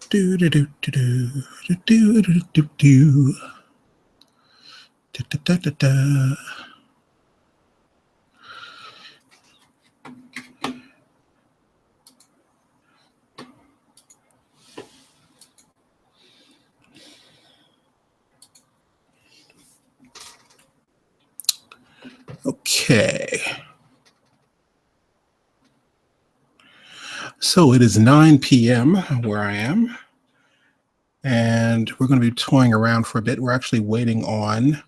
Do do do do do do do do do. Da, da, da, da, da. Okay. So it is 9 p.m. where I am, and we're going to be toying around for a bit. We're actually waiting on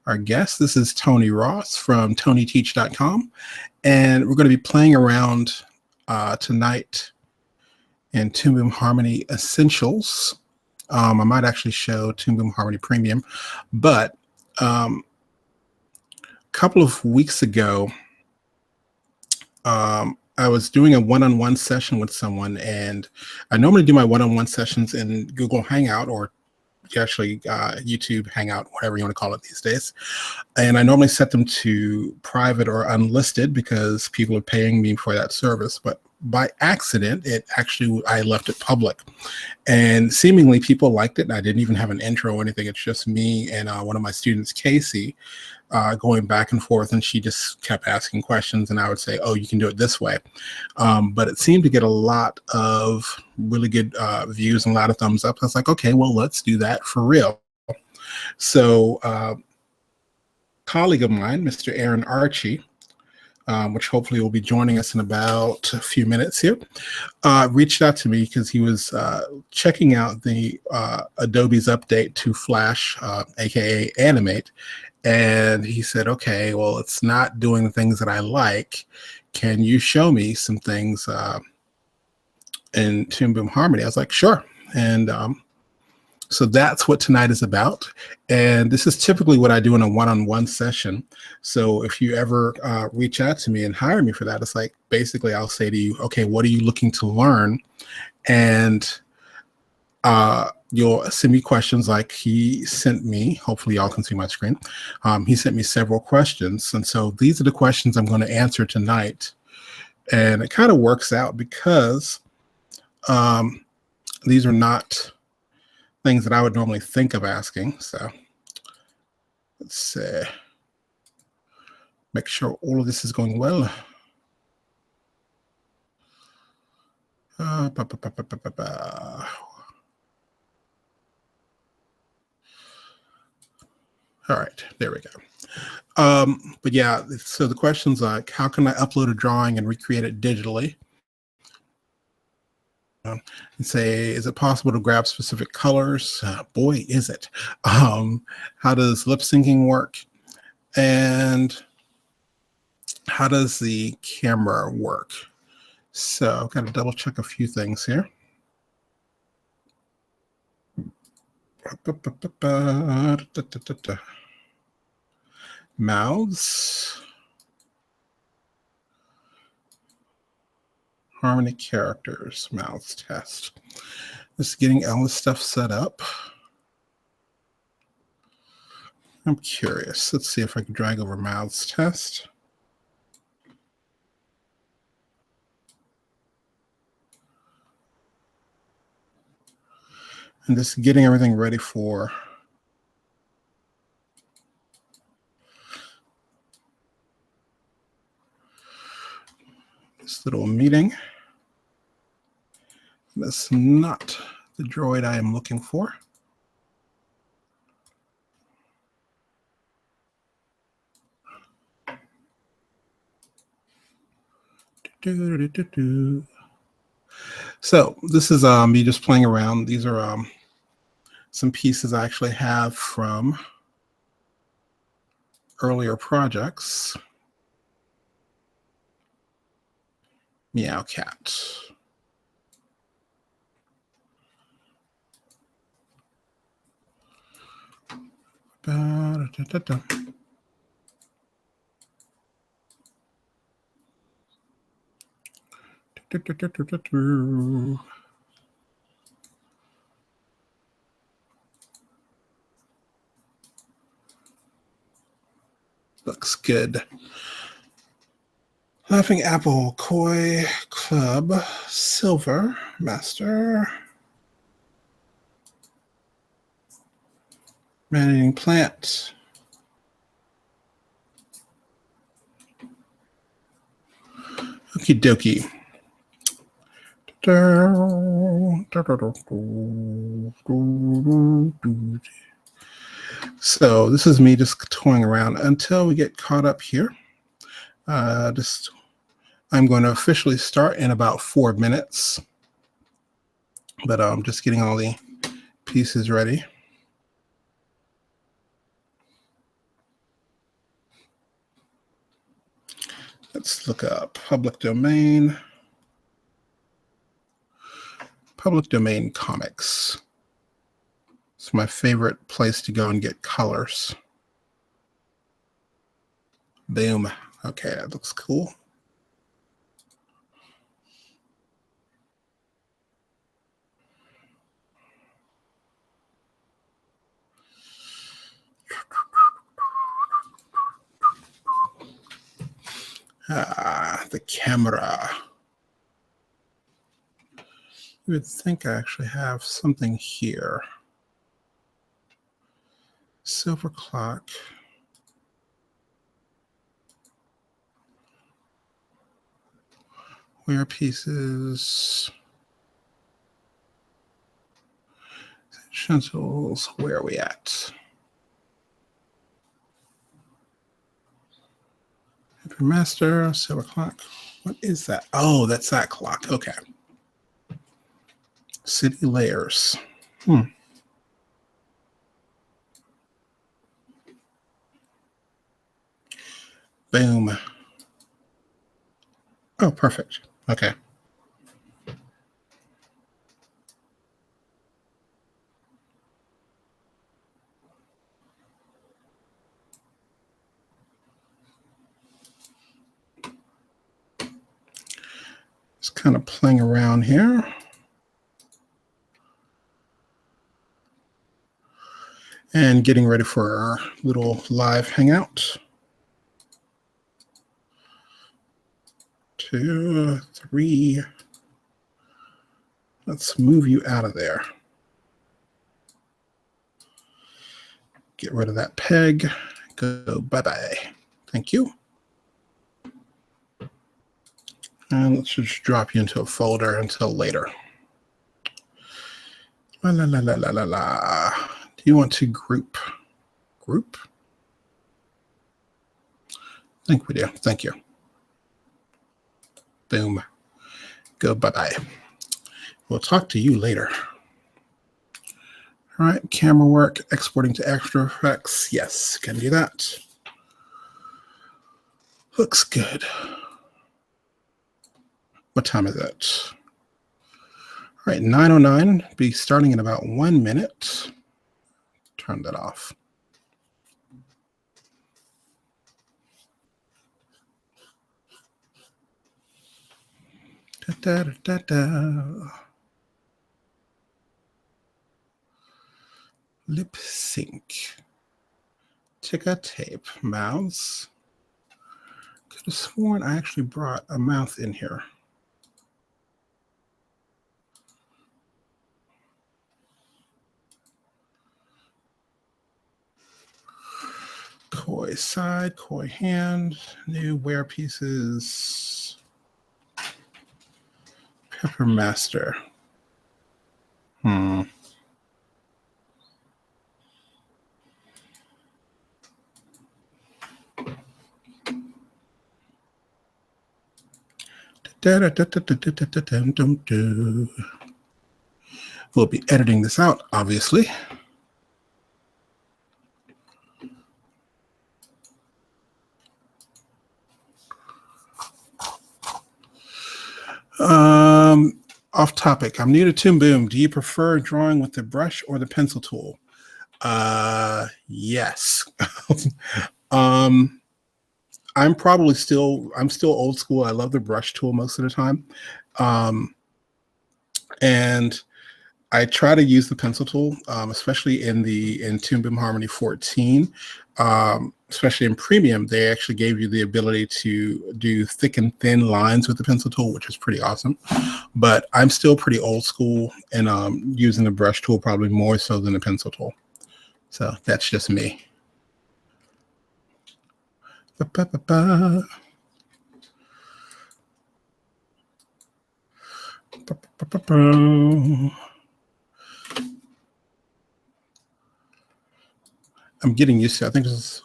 our guest. This is Tony Ross from TonyTeach.com, and we're going to be playing around tonight in Toon Boom Harmony Essentials. I might actually show Toon Boom Harmony Premium, but a couple of weeks ago, I was doing a one-on-one session with someone, and I normally do my one-on-one sessions in Google Hangout, or actually YouTube Hangout, whatever you want to call it these days. And I normally set them to private or unlisted because people are paying me for that service. But by accident, I left it public, and seemingly people liked it. And I didn't even have an intro or anything. It's just me and one of my students, Casey, going back and forth, and she just kept asking questions, and I would say, oh, you can do it this way. But it seemed to get a lot of really good views and a lot of thumbs up. I was like, okay, well, let's do that for real. So a colleague of mine, Mr. Aaron Archie, which hopefully will be joining us in about a few minutes here, reached out to me because he was checking out the Adobe's update to Flash, aka Animate. And he said, okay, well, it's not doing the things that I like. Can you show me some things in Toon Boom Harmony? I was like, sure. And so that's what tonight is about. And this is typically what I do in a one-on-one session. So if you ever reach out to me and hire me for that, it's like, basically I'll say to you, okay, what are you looking to learn? And you'll send me questions like he sent me. Hopefully y'all can see my screen. He sent me several questions. And so these are the questions I'm going to answer tonight. And it kind of works out because these are not things that I would normally think of asking. So let's see. Make sure all of this is going well. All right, there we go. But yeah, so the question's like, how can I upload a drawing and recreate it digitally? And say, is it possible to grab specific colors? Boy, is it. How does lip syncing work? And how does the camera work? So I've got to double check a few things here. Mouths. Harmony characters, mouths test. Just getting all this stuff set up. I'm curious. Let's see if I can drag over mouths test. And just getting everything ready for this little meeting. That's not the droid I am looking for. So this is me just playing around. These are some pieces I actually have from earlier projects. Meow cat. Looks good. Laughing Apple, Koi Club, Silver, Master. Managing plant. Okie dokie. So this is me just toying around until we get caught up here. I'm going to officially start in about 4 minutes, but I'm just getting all the pieces ready. Let's look up public domain. Public domain comics. It's my favorite place to go and get colors. Boom. Okay, that looks cool. The camera. You would think I actually have something here. Silver clock. Where pieces. Essentials. Where are we at? Master, silver clock. What is that? Oh, that's that clock. Okay. City layers. Boom. Oh, perfect. Okay. Just kind of playing around here. And getting ready for our little live hangout. 2, 3. Let's move you out of there. Get rid of that peg. Go bye-bye. Thank you. And let's just drop you into a folder until later. La la la la la la la. Do you want to group? Group? I think we do. Thank you. Boom. Go bye-bye. We'll talk to you later. All right, camera work, exporting to After Effects. Yes, can do that. Looks good. What time is it? All right, 9:09. Be starting in about 1 minute. Turn that off. Da, da, da, da. Lip sync. Ticker tape. Mouths. Could have sworn I actually brought a mouth in here. Koi side, koi hand, new wear pieces. Pepper Master. We'll be editing this out, obviously. Off topic. I'm new to Toon Boom. Do you prefer drawing with the brush or the pencil tool? Yes. I'm still old school. I love the brush tool most of the time. And I try to use the pencil tool, especially in Toon Boom Harmony 14. Especially in Premium, they actually gave you the ability to do thick and thin lines with the pencil tool, which is pretty awesome. But I'm still pretty old school and using the brush tool probably more so than the pencil tool. So that's just me. Ba-ba-ba-ba. Ba-ba-ba-ba. I'm getting used to it. I think this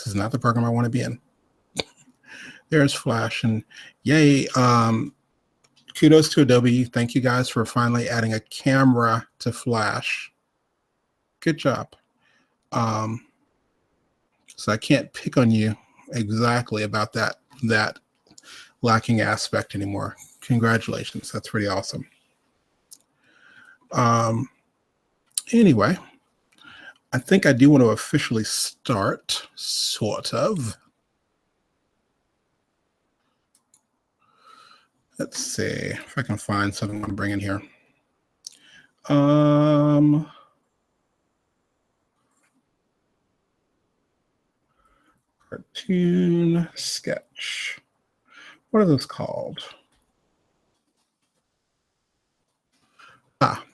is not the program I want to be in. There's Flash, and yay. Kudos to Adobe. Thank you guys for finally adding a camera to Flash. Good job. So I can't pick on you exactly about that lacking aspect anymore. Congratulations. That's pretty awesome. Anyway, I think I do want to officially start, sort of. Let's see if I can find something to bring in here. Cartoon sketch. What are those called?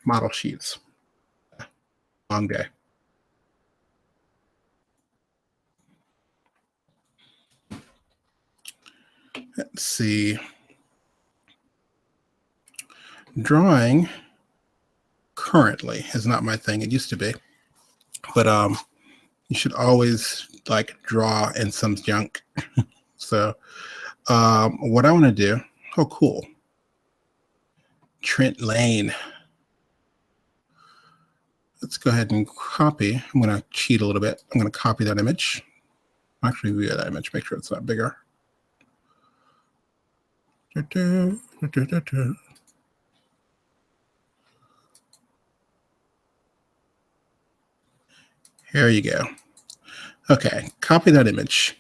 Model sheets. Long day. Let's see. Drawing currently is not my thing. It used to be. But you should always like draw in some junk. So what I want to do, oh cool. Trent Lane. Let's go ahead and copy. I'm going to cheat a little bit. I'm going to copy that image. Actually view that image, make sure it's not bigger. Here you go. Okay, copy that image.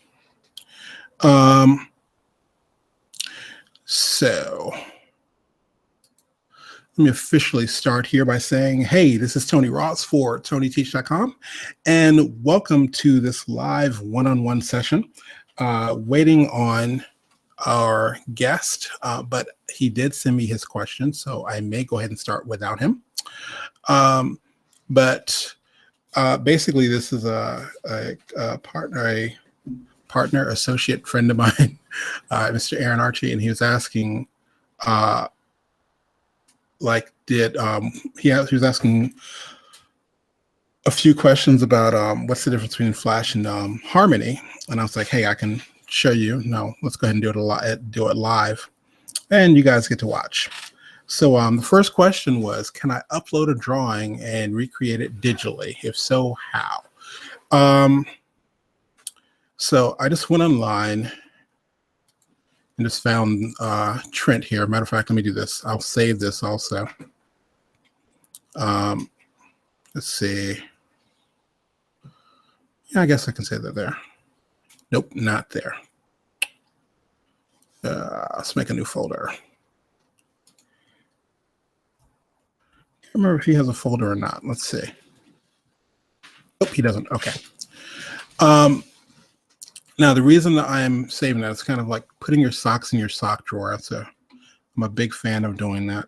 So let me officially start here by saying, hey, this is Tony Ross for TonyTeach.com, and welcome to this live one-on-one session. Waiting on our guest, but he did send me his question, so I may go ahead and start without him. But basically, this is a partner, associate friend of mine, Mr. Aaron Archie, and he was asking, he was asking a few questions about what's the difference between Flash and Harmony, and I was like, hey, I can show you. No, let's go ahead and do it live, and you guys get to watch. So the first question was, can I upload a drawing and recreate it digitally? If so, how? So I just went online and just found Trent here. Matter of fact, let me do this. I'll save this also. Let's see. Yeah, I guess I can say that there. Nope, not there. Let's make a new folder. Can't remember if he has a folder or not. Let's see. Nope, he doesn't. Okay. Now, the reason that I'm saving that is kind of like putting your socks in your sock drawer. So I'm a big fan of doing that.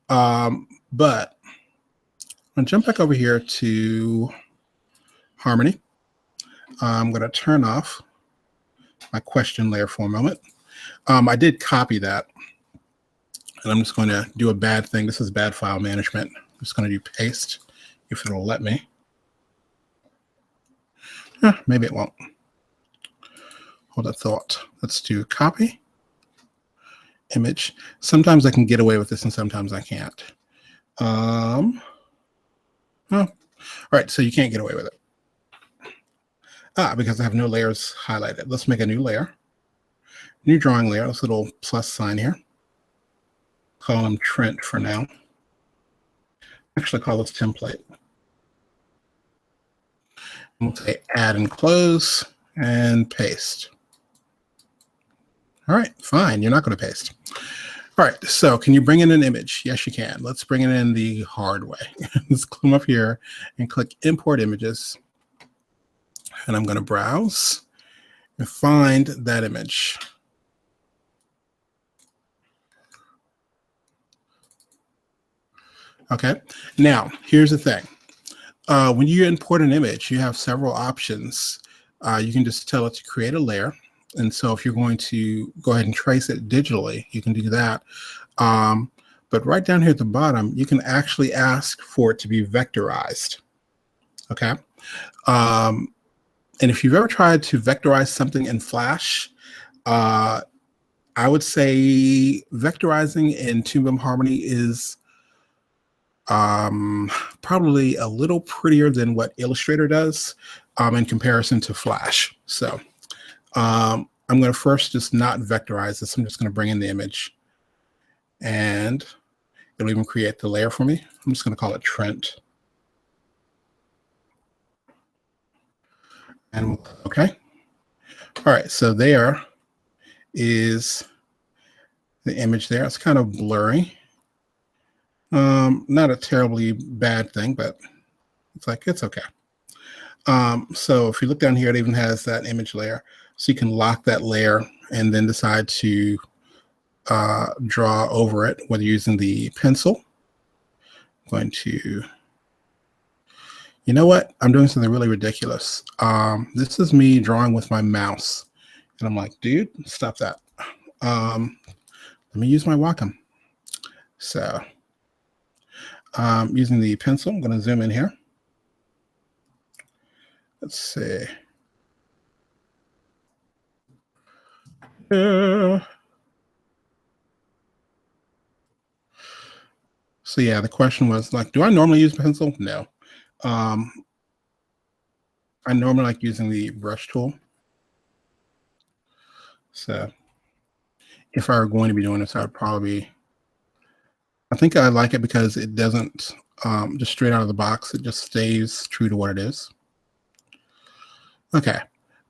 But I'm going to jump back over here to Harmony. I'm going to turn off my question layer for a moment. I did copy that, and I'm just going to do a bad thing. This is bad file management. I'm just going to do paste if it'll let me. Maybe it won't. Hold that thought. Let's do copy, image. Sometimes I can get away with this and sometimes I can't. Oh, all right, so you can't get away with it. Because I have no layers highlighted. Let's make a new layer. New drawing layer, this little plus sign here. Call him Trent for now. Actually call this template. And we'll say add and close and paste. All right, fine, you're not going to paste. All right, so can you bring in an image? Yes, you can. Let's bring it in the hard way. Let's come up here and click import images. And I'm going to browse and find that image. Okay, now here's the thing. when you import an image, you have several options. You can just tell it to create a layer. And so if you're going to go ahead and trace it digitally, you can do that. But right down here at the bottom, you can actually ask for it to be vectorized. Okay. And if you've ever tried to vectorize something in Flash, I would say vectorizing in Toon Boom Harmony is probably a little prettier than what Illustrator does in comparison to Flash. So I'm going to first just not vectorize this. I'm just going to bring in the image, and it'll even create the layer for me. I'm just going to call it Trent. And okay. All right, so there is the image there. It's kind of blurry. Not a terribly bad thing, but it's okay. So if you look down here, it even has that image layer. So you can lock that layer and then decide to draw over it, whether you're using the pencil. I'm going to, you know what? I'm doing something really ridiculous. This is me drawing with my mouse. And I'm like, dude, stop that. Let me use my Wacom. So using the pencil, I'm going to zoom in here. Let's see. So yeah, the question was like, do I normally use pencil? No. I normally like using the brush tool. So if I were going to be doing this, I would probably, I think I like it because it doesn't just straight out of the box. It just stays true to what it is. Okay.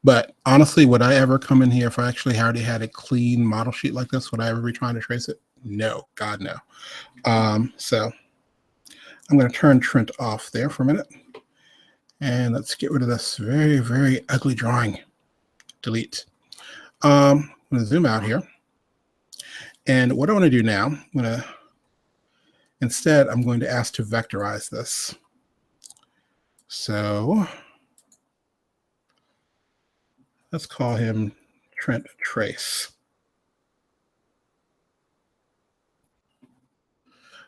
But honestly, would I ever come in here if I actually already had a clean model sheet like this? Would I ever be trying to trace it? No, God, no. So I'm going to turn Trent off there for a minute. And let's get rid of this very, very ugly drawing. Delete. I'm going to zoom out here. And what I want to do now, I'm going to ask to vectorize this. So let's call him Trent Trace.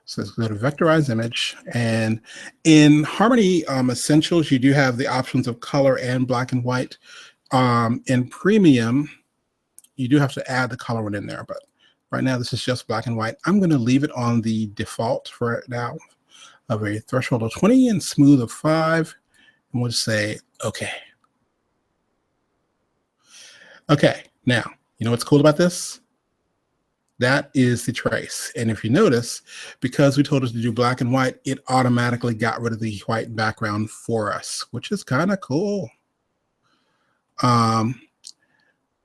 So let's go to vectorize image. And in Harmony Essentials, you do have the options of color and black and white. In Premium, you do have to add the color one in there, but right now this is just black and white. I'm going to leave it on the default for right now of a threshold of 20 and smooth of 5. And we'll just say, okay. Okay, now, you know what's cool about this? That is the trace. And if you notice, because we told us to do black and white, it automatically got rid of the white background for us, which is kind of cool.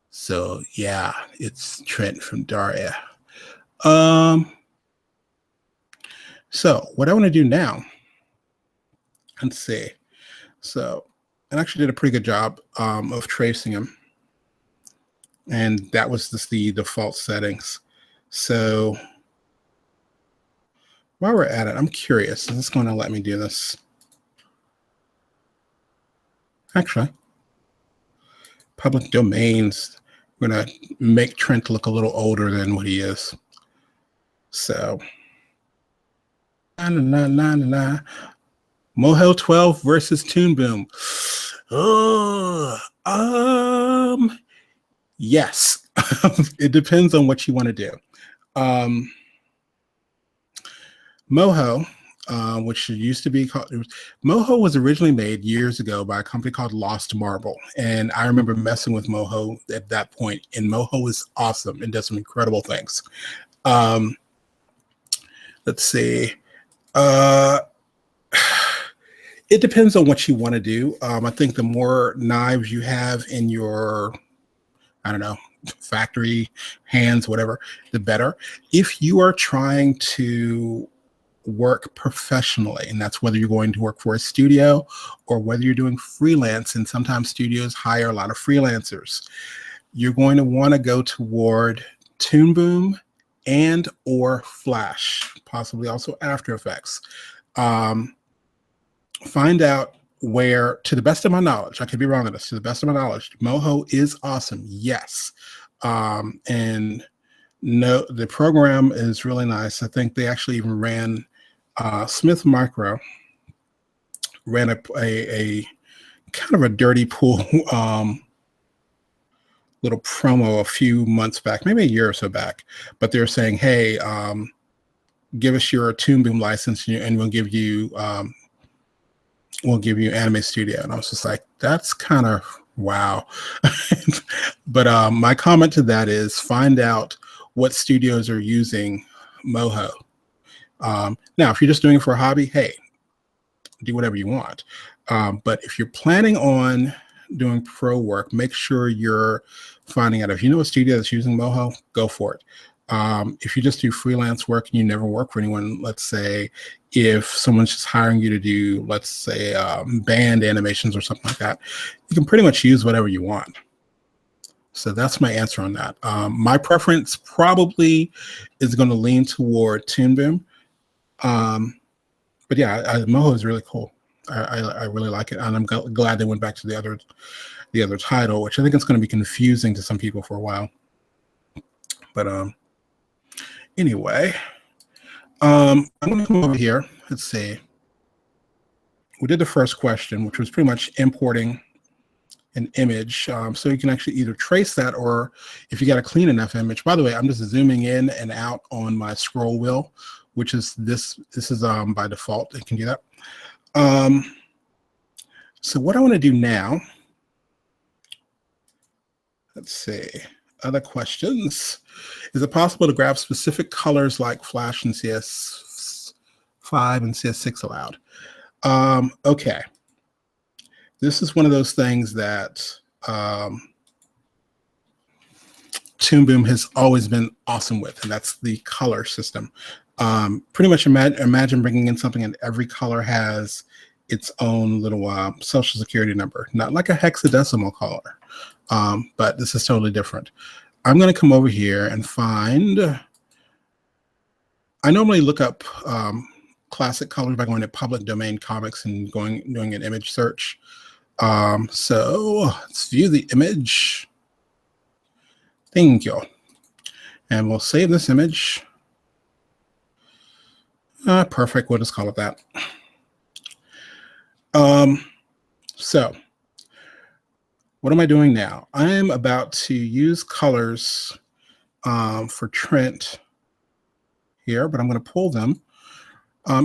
So yeah, it's Trent from Daria. So what I want to do now, let's see. So I actually did a pretty good job of tracing him. And that was just the default settings. So while we're at it, I'm curious, is this going to let me do this? Actually, public domains, we're going to make Trent look a little older than what he is. So, Moho 12 versus Toon Boom. Oh, yes. It depends on what you want to do. Moho, which used to be called, Moho was originally made years ago by a company called Lost Marble. And I remember messing with Moho at that point, and Moho is awesome and does some incredible things. Let's see. It depends on what you want to do. I think the more knives you have in your, I don't know, factory, hands, whatever, the better. If you are trying to work professionally, and that's whether you're going to work for a studio or whether you're doing freelance, and sometimes studios hire a lot of freelancers, you're going to want to go toward Toon Boom and or Flash, possibly also After Effects. find out where, to the best of my knowledge, I could be wrong on this, to the best of my knowledge, Moho is awesome, yes. And no, the program is really nice. I think they actually even ran, Smith Micro ran a kind of a dirty pool little promo a few months back, maybe a year or so back, but they're saying, hey, give us your Toon Boom license and we'll give you Anime Studio. And I was just like, that's kind of wow. But my comment to that is find out what studios are using Moho. Now, if you're just doing it for a hobby, hey, do whatever you want. But if you're planning on doing pro work, make sure you're finding out. If you know a studio that's using Moho, go for it. If you just do freelance work and you never work for anyone, let's say if someone's just hiring you to do, let's say, band animations or something like that, you can pretty much use whatever you want. So that's my answer on that. My preference probably is going to lean toward Toon Boom. But yeah, Moho is really cool. I really like it, and I'm glad they went back to the other title, which I think it's going to be confusing to some people for a while. But anyway, I'm going to come over here. Let's see. We did the first question, which was pretty much importing an image, so you can actually either trace that, or if you got a clean enough image. By the way, I'm just zooming in and out on my scroll wheel, which is this is by default. It can do that. So what I want to do now, let's see, other questions. Is it possible to grab specific colors like Flash and CS5 and CS6 allowed? Okay. This is one of those things that Toon Boom has always been awesome with, and that's the color system. Pretty much imagine bringing in something and every color has its own little social security number, not like a hexadecimal color, but this is totally different. I'm going to come over here and find, I normally look up classic colors by going to public domain comics and doing an image search. So let's view the image. Thank you. And we'll save this image. Perfect. We'll just call it that. So what am I doing now? I'm about to use colors for Trent here, but I'm going to pull them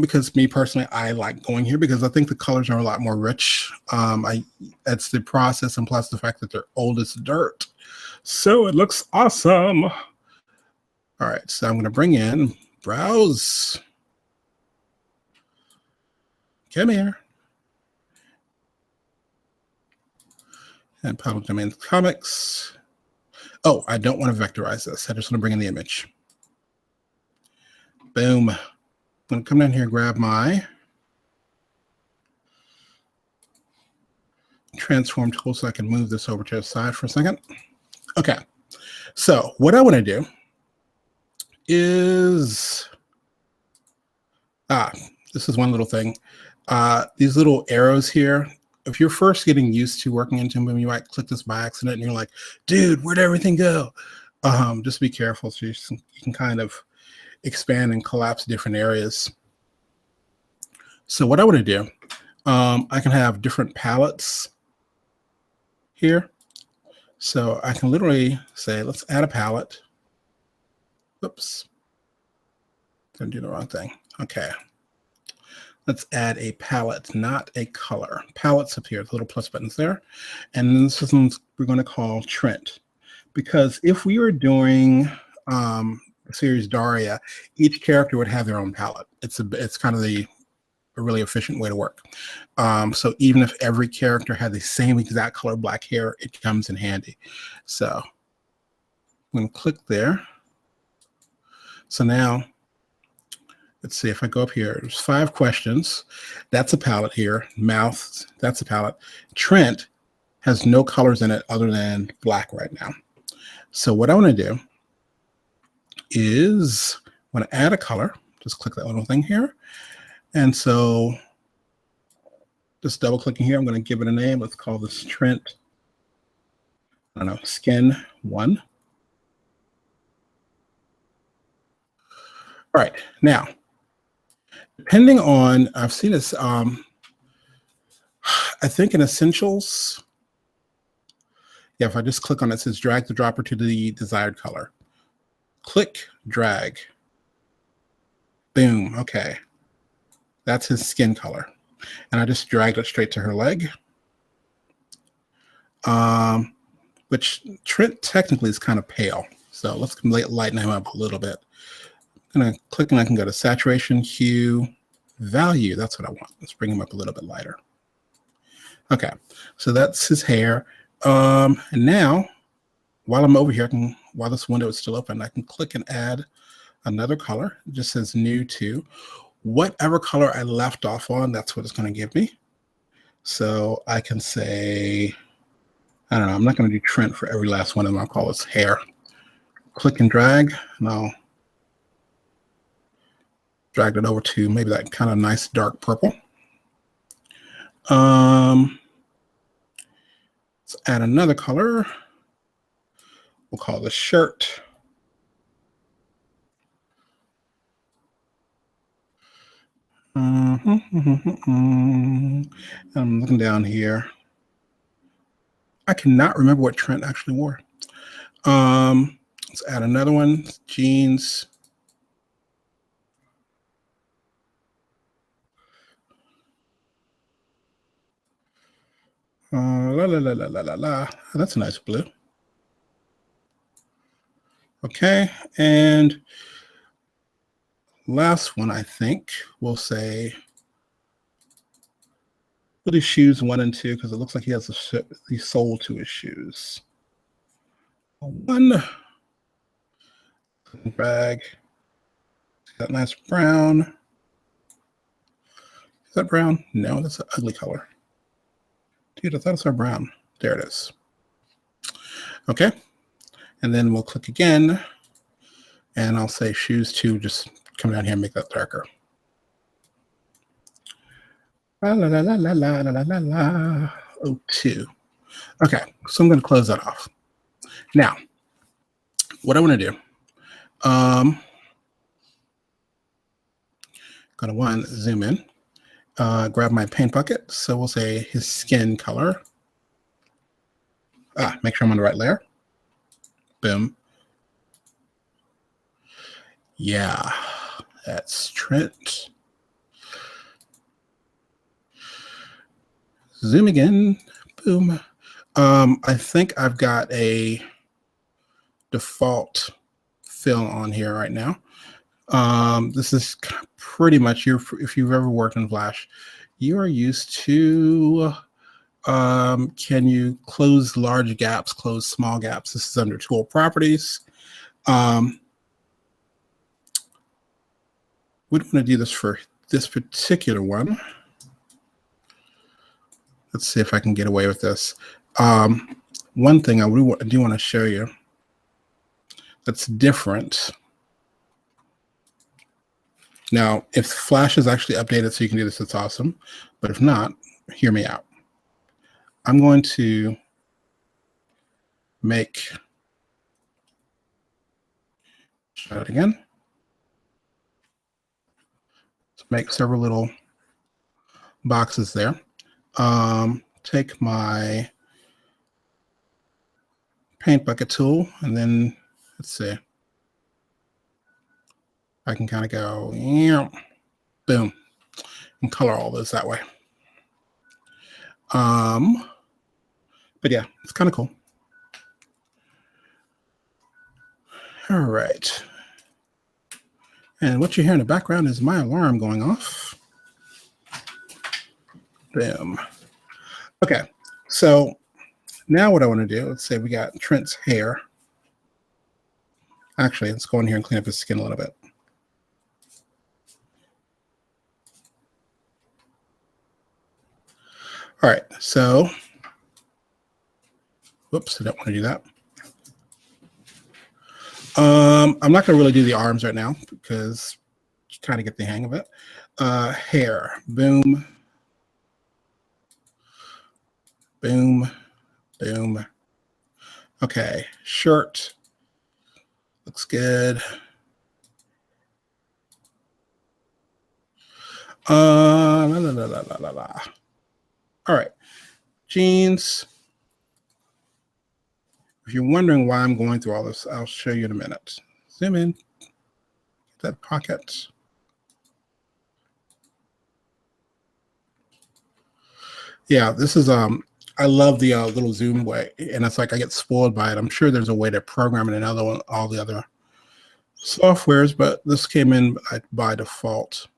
because me personally, I like going here because I think the colors are a lot more rich. That's the process, and plus the fact that they're old as dirt. So it looks awesome. All right, so I'm going to bring in browse. Come here. And public domain comics. Oh, I don't want to vectorize this. I just want to bring in the image. Boom. I'm going to come down here and grab my transform tool so I can move this over to the side for a second. Okay. So what I want to do is, this is one little thing. These little arrows here, if you're first getting used to working in Toon Boom, you might click this by accident and you're like, dude, where'd everything go? Just be careful so you can kind of expand and collapse different areas. So what I want to do, I can have different palettes here. So I can literally say, let's add a palette. Oops. Didn't do the wrong thing. Okay. Let's add a palette, not a color. Palettes up here, the little plus buttons there. And this is one we're going to call Trent. Because if we were doing the series Daria, each character would have their own palette. It's kind of a really efficient way to work. So even if every character had the same exact color black hair, it comes in handy. So I'm going to click there. So now, let's see if I go up here. There's 5 questions. That's a palette here. Mouth, that's a palette. Trent has no colors in it other than black right now. So what I want to do is I want to add a color. Just click that little thing here. And so Just double clicking here. I'm going to give it a name. Let's call this Trent, I don't know, Skin 1. All right, now, depending on, I've seen this, I think in Essentials, yeah, if I just click on it, it says drag the dropper to the desired color. Click, drag. Boom, okay. That's his skin color. And I just dragged it straight to her leg. Which Trent technically is kind of pale. So let's lighten him up a little bit. I'm gonna click and I can go to saturation, hue, value. That's what I want. Let's bring him up a little bit lighter. Okay, so that's his hair. And now, while I'm over here, while this window is still open, I can click and add another color. It just says new to. Whatever color I left off on, that's what it's going to give me. So I can say, I don't know, I'm not going to do Trent for every last one of them. I'll call this hair. Click and drag, and I'll drag it over to maybe that kind of nice dark purple. Let's add another color. We'll call this shirt. I'm looking down here. I cannot remember what Trent actually wore. Let's add another one. Jeans. La la la la la la la. That's a nice blue. Okay, and last one, I think we'll say we'll do shoes 1 and 2 because it looks like he has the sole to his shoes. 1 bag. Got nice brown. Is that brown? No, that's an ugly color. Dude, I thought it was our brown. There it is. Okay, and then we'll click again, and I'll say shoes 2. Just come down here and make that darker. La la la la la la la la la. Oh, 2. Okay, so I'm going to close that off. Now, what I want to do, going to zoom in, grab my paint bucket. So we'll say his skin color. Make sure I'm on the right layer. Boom. Yeah, that's Trent. Zoom again. Boom. I think I've got a default fill on here right now. This is pretty much if you've ever worked in Flash, you are used to can you close large gaps, close small gaps. This is under tool properties. We don't want to do this for this particular one. Let's see if I can get away with this. One thing I do want to show you that's different. Now, if Flash is actually updated so you can do this, it's awesome. But if not, hear me out. I'm going to try it again. Let's make several little boxes there. Take my paint bucket tool, and then let's see. I can kind of go, boom, and color all those that way. But yeah, it's kind of cool. All right. And what you hear in the background is my alarm going off. Boom. Okay, so now what I want to do, let's say we got Trent's hair. Actually, let's go in here and clean up his skin a little bit. All right, so, whoops, I don't want to do that. I'm not going to really do the arms right now because you kind of get the hang of it. Hair, boom. Boom, boom. Okay, shirt. Looks good. La, la, la, la, la, la, la. All right, jeans. If you're wondering why I'm going through all this, I'll show you in a minute. Zoom in, that pocket. Yeah, this is I love the little zoom way, and it's like I get spoiled by it. I'm sure there's a way to program it in all the other softwares, but this came in by default.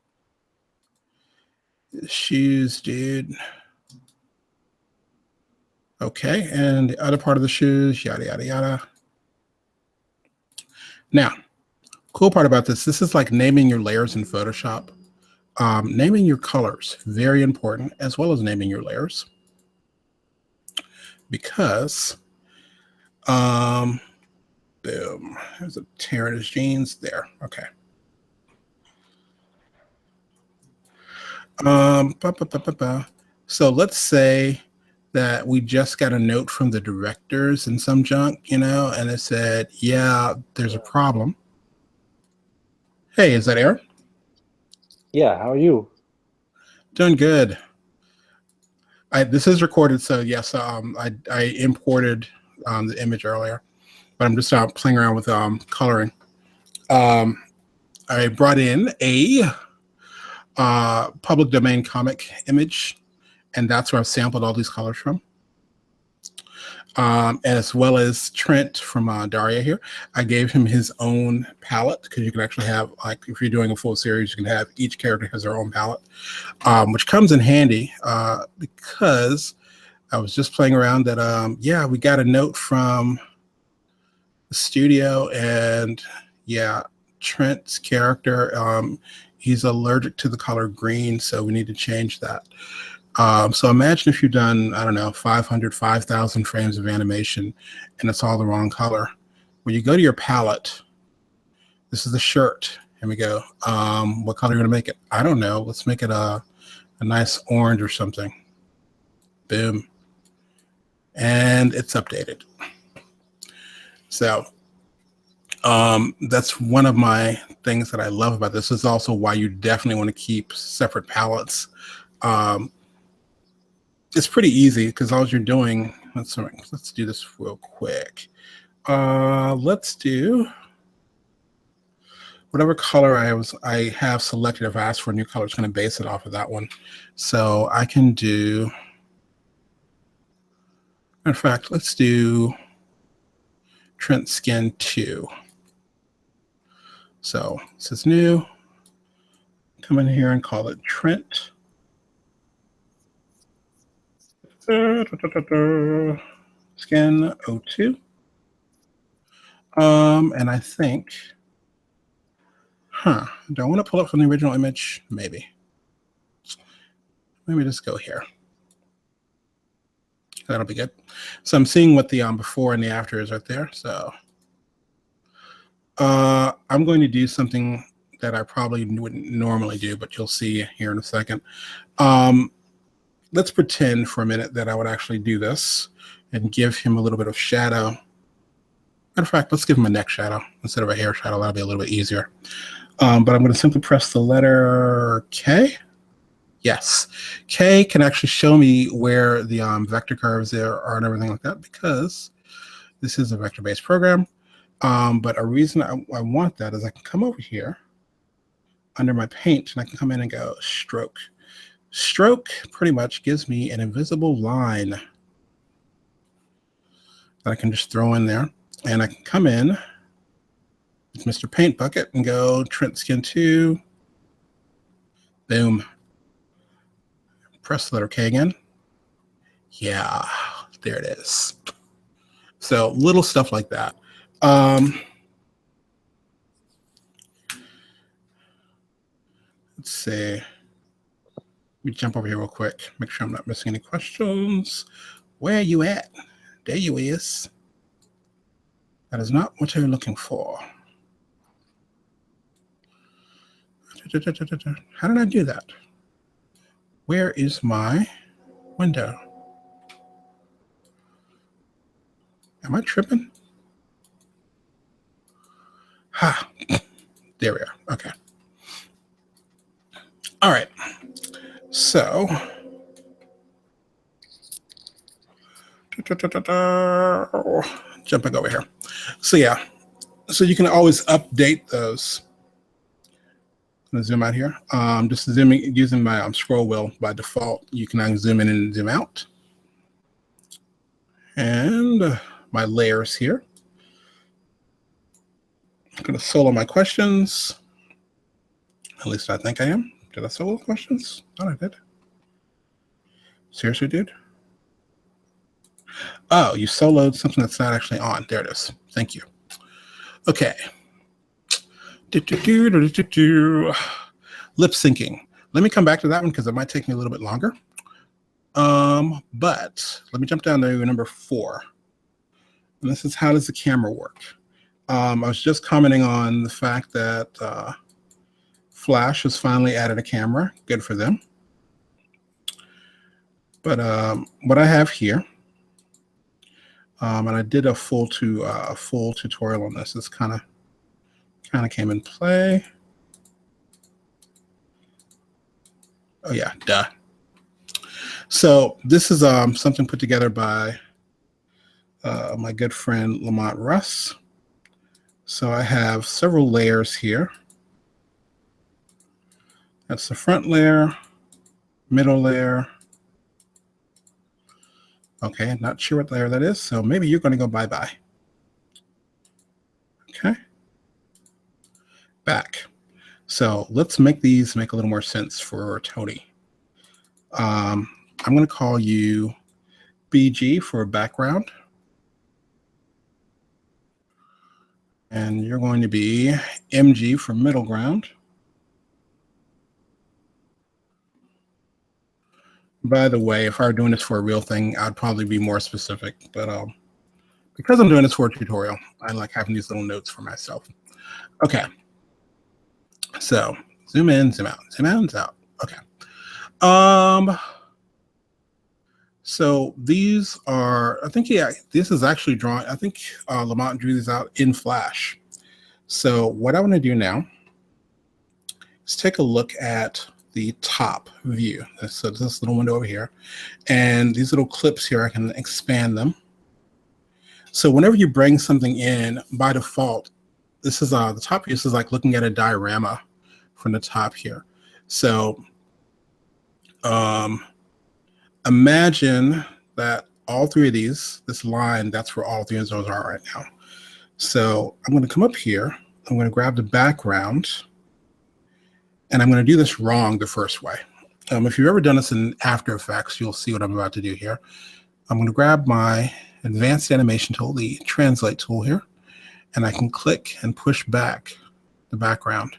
Shoes, dude. Okay, and the other part of the shoes, yada yada yada. Now, cool part about this is like naming your layers in Photoshop. Naming your colors, very important, as well as naming your layers. Because, boom, there's a tear in his jeans there. Okay. So let's say that we just got a note from the directors and some junk, you know, and it said, yeah, there's a problem. Hey, is that Aaron? Yeah, how are you? Doing good. This is recorded, so yes, I imported the image earlier, but I'm just playing around with coloring. I brought in a public domain comic image, and that's where I've sampled all these colors from. As well as Trent from Daria here. I gave him his own palette because you can actually have, like, if you're doing a full series, you can have each character has their own palette, which comes in handy because I was just playing around that, yeah, we got a note from the studio, and yeah, Trent's character, he's allergic to the color green, so we need to change that. So imagine if you've done, I don't know, 5,000 frames of animation and it's all the wrong color. When you go to your palette, this is the shirt. Here we go. What color are you going to make it? I don't know. Let's make it a nice orange or something. Boom. And it's updated. So that's one of my things that I love about this. This is also why you definitely want to keep separate palettes. It's pretty easy because all you're doing, let's do this real quick. Let's do whatever color I have selected. If I ask for a new color, it's going to base it off of that one. So I can do, in fact, let's do Trent Skin 2. So this is new. Come in here and call it Trent. Skin 02. And I think, do I want to pull up from the original image? Maybe. Maybe just go here. That'll be good. So I'm seeing what the before and the after is right there. So I'm going to do something that I probably wouldn't normally do, but you'll see here in a second. Let's pretend for a minute that I would actually do this and give him a little bit of shadow. Matter of fact, let's give him a neck shadow instead of a hair shadow. That'll be a little bit easier. But I'm going to simply press the letter K. Yes, K can actually show me where the vector curves there are and everything like that, because this is a vector-based program. But a reason I want that is I can come over here under my paint and I can come in and go stroke. Stroke pretty much gives me an invisible line that I can just throw in there, and I can come in with Mr. Paint Bucket and go Trent Skin 2. Boom. Press the letter K again. Yeah, there it is. So little stuff like that. Let's see. Let me jump over here real quick. Make sure I'm not missing any questions. Where are you at? There you is. That is not what you're looking for. How did I do that? Where is my window? Am I tripping? Ha, there we are. Okay. All right. So, jumping over here. So yeah, so you can always update those. I'm gonna zoom out here. Just zooming using my scroll wheel by default. You can zoom in and zoom out. And my layers here. I'm gonna solo my questions. At least I think I am. Did I solo questions? Oh, I did. Seriously, dude? Oh, you soloed something that's not actually on. There it is. Thank you. Okay. Lip syncing. Let me come back to that one because it might take me a little bit longer. But let me jump down to number 4. And this is how does the camera work? I was just commenting on the fact that Flash has finally added a camera. Good for them. But what I have here, and I did a full tutorial on this. This kind of came in play. Oh yeah, duh. So this is something put together by my good friend Lamont Russ. So I have several layers here. That's the front layer, middle layer. Okay, not sure what layer that is, so maybe you're going to go bye-bye. Okay. Back. So let's make these make a little more sense for Tony. I'm going to call you BG for background. And you're going to be MG for middle ground. By the way, if I were doing this for a real thing, I'd probably be more specific. But because I'm doing this for a tutorial, I like having these little notes for myself. Okay. So zoom in, zoom out, zoom out, zoom out. Okay. So these are, I think, yeah, this is actually drawn. I think Lamont drew these out in Flash. So what I want to do now is take a look at the top view. So this little window over here, and these little clips here, I can expand them. So whenever you bring something in, by default, this is the top view. This is like looking at a diorama from the top here. So imagine that all 3 of these, this line, that's where all 3 of those are right now. So I'm going to come up here. I'm going to grab the background. And I'm going to do this wrong the first way. If you've ever done this in After Effects, you'll see what I'm about to do here. I'm going to grab my advanced animation tool, the translate tool here, and I can click and push back the background.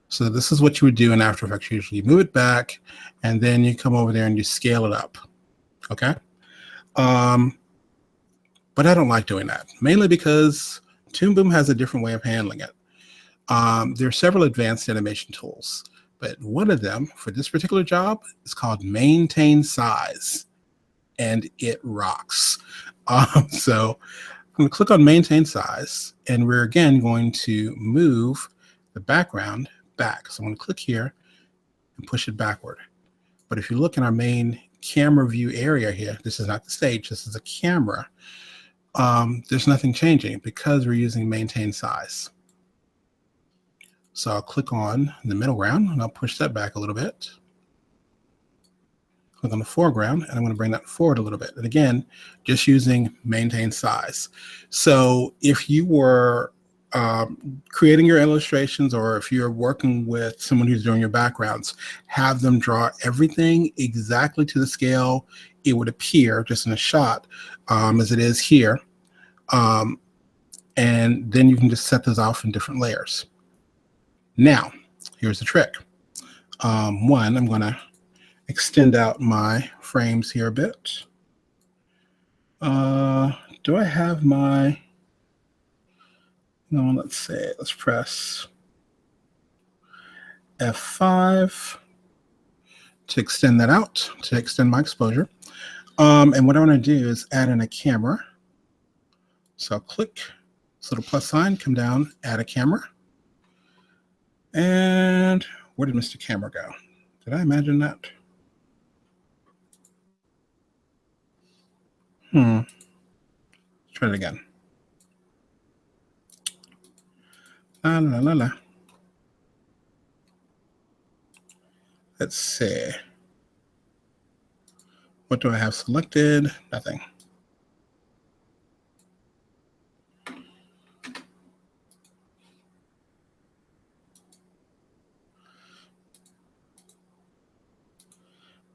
So this is what you would do in After Effects. Usually you move it back, and then you come over there and you scale it up. Okay? But I don't like doing that, mainly because Toon Boom has a different way of handling it. There are several advanced animation tools, but one of them for this particular job is called Maintain Size, and it rocks. So I'm going to click on Maintain Size, and we're again going to move the background back. So I'm going to click here and push it backward. But if you look in our main camera view area here, this is not the stage, this is a camera. There's nothing changing because we're using Maintain Size. So I'll click on the middle ground and I'll push that back a little bit. Click on the foreground and I'm going to bring that forward a little bit. And again, just using Maintain Size. So if you were creating your illustrations, or if you're working with someone who's doing your backgrounds, have them draw everything exactly to the scale it would appear just in a shot as it is here. And then you can just set those off in different layers. Now, here's the trick. One, I'm going to extend out my frames here a bit. Do I have my, no, let's say, let's press F5 to extend that out, to extend my exposure. And what I want to do is add in a camera. So I'll click this little plus sign, come down, add a camera. And where did Mr. Camera go? Did I imagine that? Let's try it again. La, la, la, la. Let's see. What do I have selected? Nothing.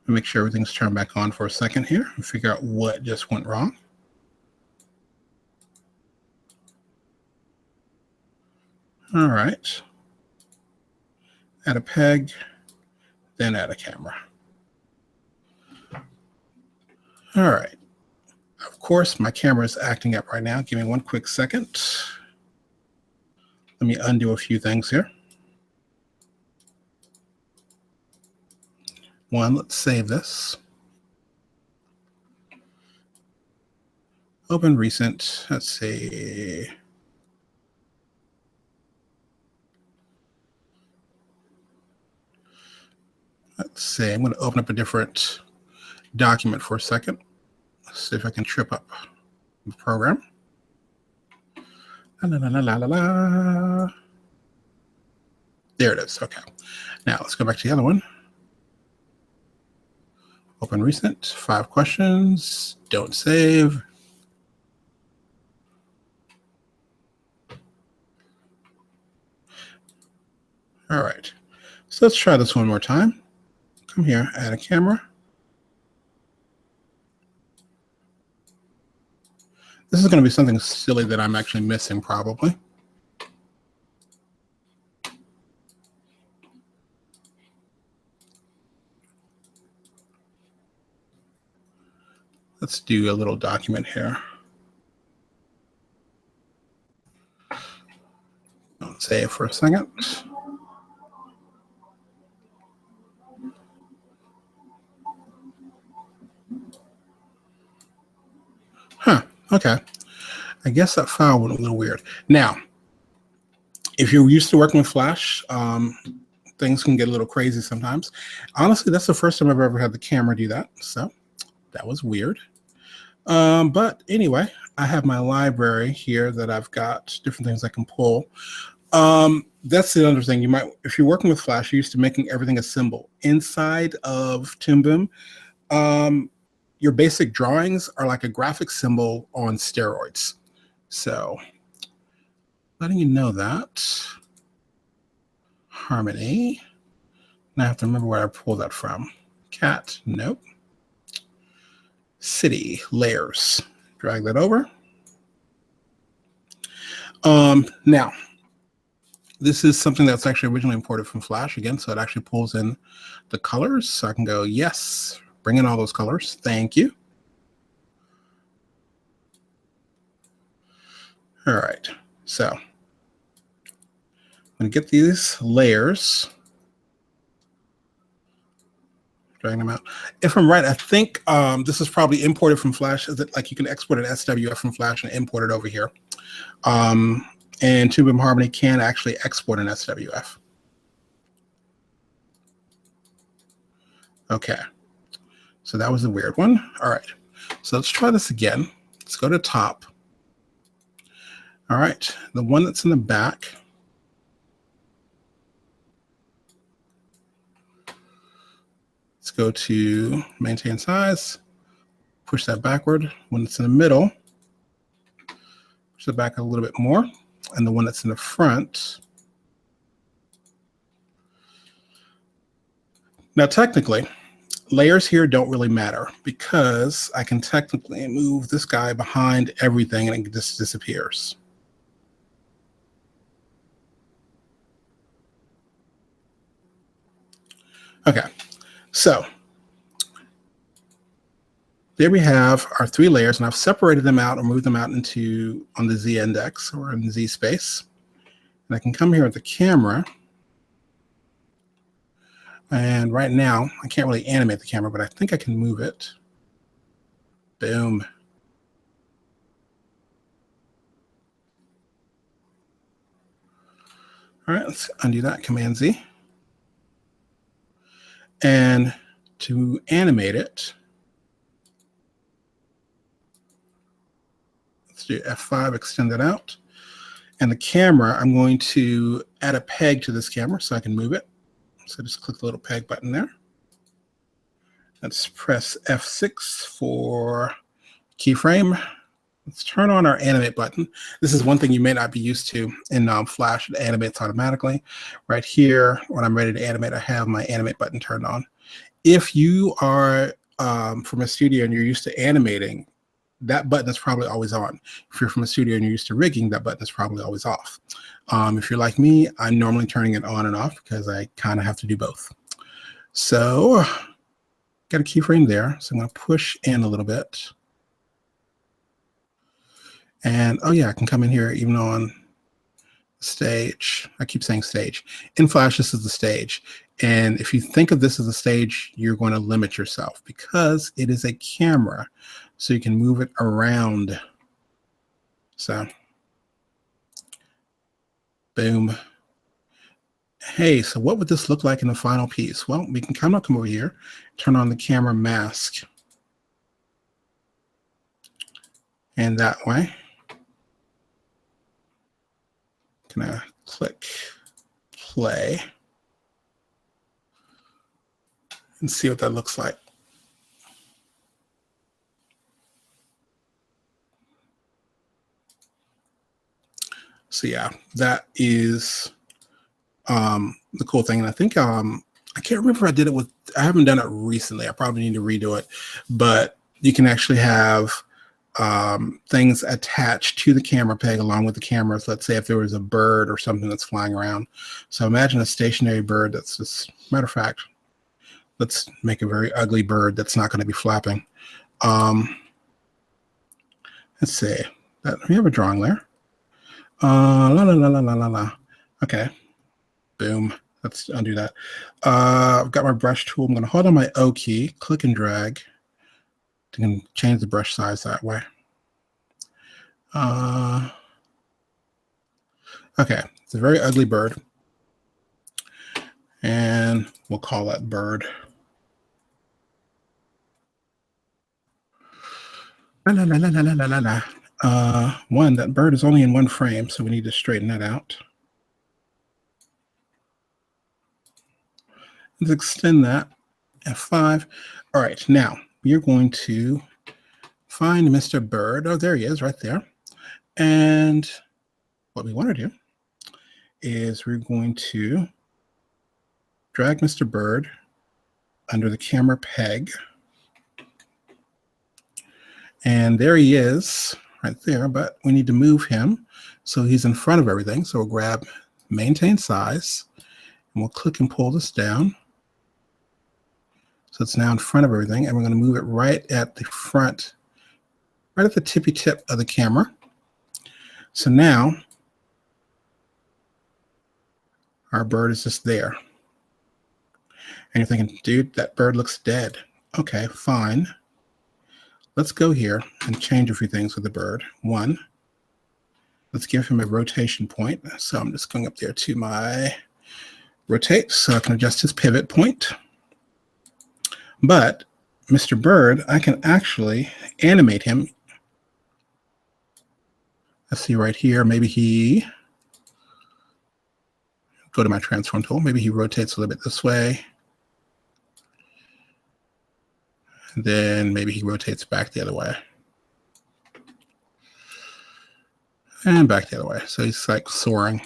Make sure everything's turned back on for a second here and figure out what just went wrong. All right. Add a peg, then add a camera. All right. Of course, my camera is acting up right now. Give me one quick second. Let me undo a few things here. One, let's save this. Open recent. Let's see. Let's see. I'm going to open up a different document for a second. Let's see if I can trip up the program. La, la, la, la, la, la. There it is. Okay. Now let's go back to the other one. Open recent. 5 questions. Don't save. All right. So let's try this one more time. Come here, add a camera. This is going to be something silly that I'm actually missing probably. Let's do a little document here. Don't save for a second. Huh, okay. I guess that file went a little weird. Now, if you're used to working with Flash, things can get a little crazy sometimes. Honestly, that's the first time I've ever had the camera do that, so that was weird. But anyway, I have my library here that I've got different things I can pull. That's the other thing. You might, if you're working with Flash, you're used to making everything a symbol. Inside of Toon, your basic drawings are like a graphic symbol on steroids. So letting you know that. Harmony. Now I have to remember where I pulled that from. Cat, nope. City, layers. Drag that over. Now, this is something that's actually originally imported from Flash again, so it actually pulls in the colors. So I can go, yes, bring in all those colors. Thank you. All right, so I'm going to get these layers. Dragging them out. If I'm right, I think this is probably imported from Flash. Is it like you can export an SWF from Flash and import it over here? And Toon Harmony can actually export an SWF. Okay, so that was a weird one. All right, so let's try this again. Let's go to top. All right, the one that's in the back. Let's go to maintain size, push that backward. When it's in the middle, push it back a little bit more. And the one that's in the front. Now, technically, layers here don't really matter because I can technically move this guy behind everything and it just disappears. Okay, so there we have our 3 layers, and I've separated them out or moved them out into on the Z index or in Z space. And I can come here with the camera. And right now, I can't really animate the camera, but I think I can move it. Boom. All right, let's undo that, Command Z. And to animate it, let's do F5, extend it out. And the camera, I'm going to add a peg to this camera so I can move it. So just click the little peg button there. Let's press F6 for keyframe. Let's turn on our animate button. This is one thing you may not be used to in Flash. It animates automatically. Right here, when I'm ready to animate, I have my animate button turned on. If you are from a studio and you're used to animating, that button is probably always on. If you're from a studio and you're used to rigging, that button is probably always off. If you're like me, I'm normally turning it on and off because I kind of have to do both. So got a keyframe there. So I'm going to push in a little bit. And oh yeah, I can come in here even on stage. I keep saying stage. In Flash, this is the stage. And if you think of this as a stage, you're going to limit yourself because it is a camera. So you can move it around. So, boom. Hey, so what would this look like in the final piece? Well, we can come over here, turn on the camera mask. And that way, can I click play and see what that looks like. So yeah, that is the cool thing. And I think I can't remember if I did it with, I haven't done it recently. I probably need to redo it, but you can actually have things attached to the camera peg along with the cameras. Let's say if there was a bird or something that's flying around. So imagine a stationary bird that's just, matter of fact, let's make a very ugly bird that's not going to be flapping. Let's see, we have a drawing there. La la la la la la la. Okay, boom. Let's undo that. I've got my brush tool. I'm going to hold on my O key, click and drag. I can change the brush size that way. Okay, it's a very ugly bird. And we'll call that bird. La, la, la, la, la, la, la, la. That bird is only in one frame, so we need to straighten that out. Let's extend that, F5. All right, now we're going to find Mr. Bird. Oh, there he is right there. And what we want to do is we're going to drag Mr. Bird under the camera peg. And there he is right there, but we need to move him so he's in front of everything. So we'll grab maintain size and we'll click and pull this down. So it's now in front of everything, and we're going to move it right at the front, right at the tippy tip of the camera. So now our bird is just there. And you're thinking, dude, that bird looks dead. Okay, fine. Let's go here and change a few things with the bird. One, let's give him a rotation point. So I'm just going up there to my rotate so I can adjust his pivot point. But Mr. Bird, I can actually animate him. Let's see right here, maybe he, go to my transform tool, maybe he rotates a little bit this way. And then maybe he rotates back the other way. And back the other way. So he's like soaring.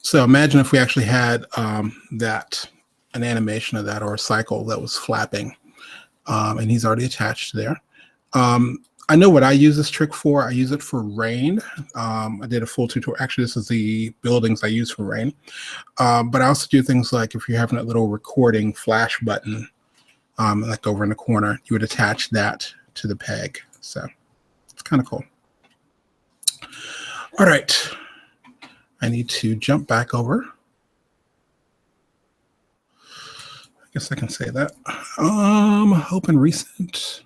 So imagine if we actually had an animation of that or a cycle that was flapping, and he's already attached there. I know what I use this trick for. I use it for rain. I did a full tutorial. Actually, this is the buildings I use for rain. But I also do things like if you're having that little recording flash button, like over in the corner, you would attach that to the peg. So it's kind of cool. All right. I need to jump back over. I guess I can say that. Open recent.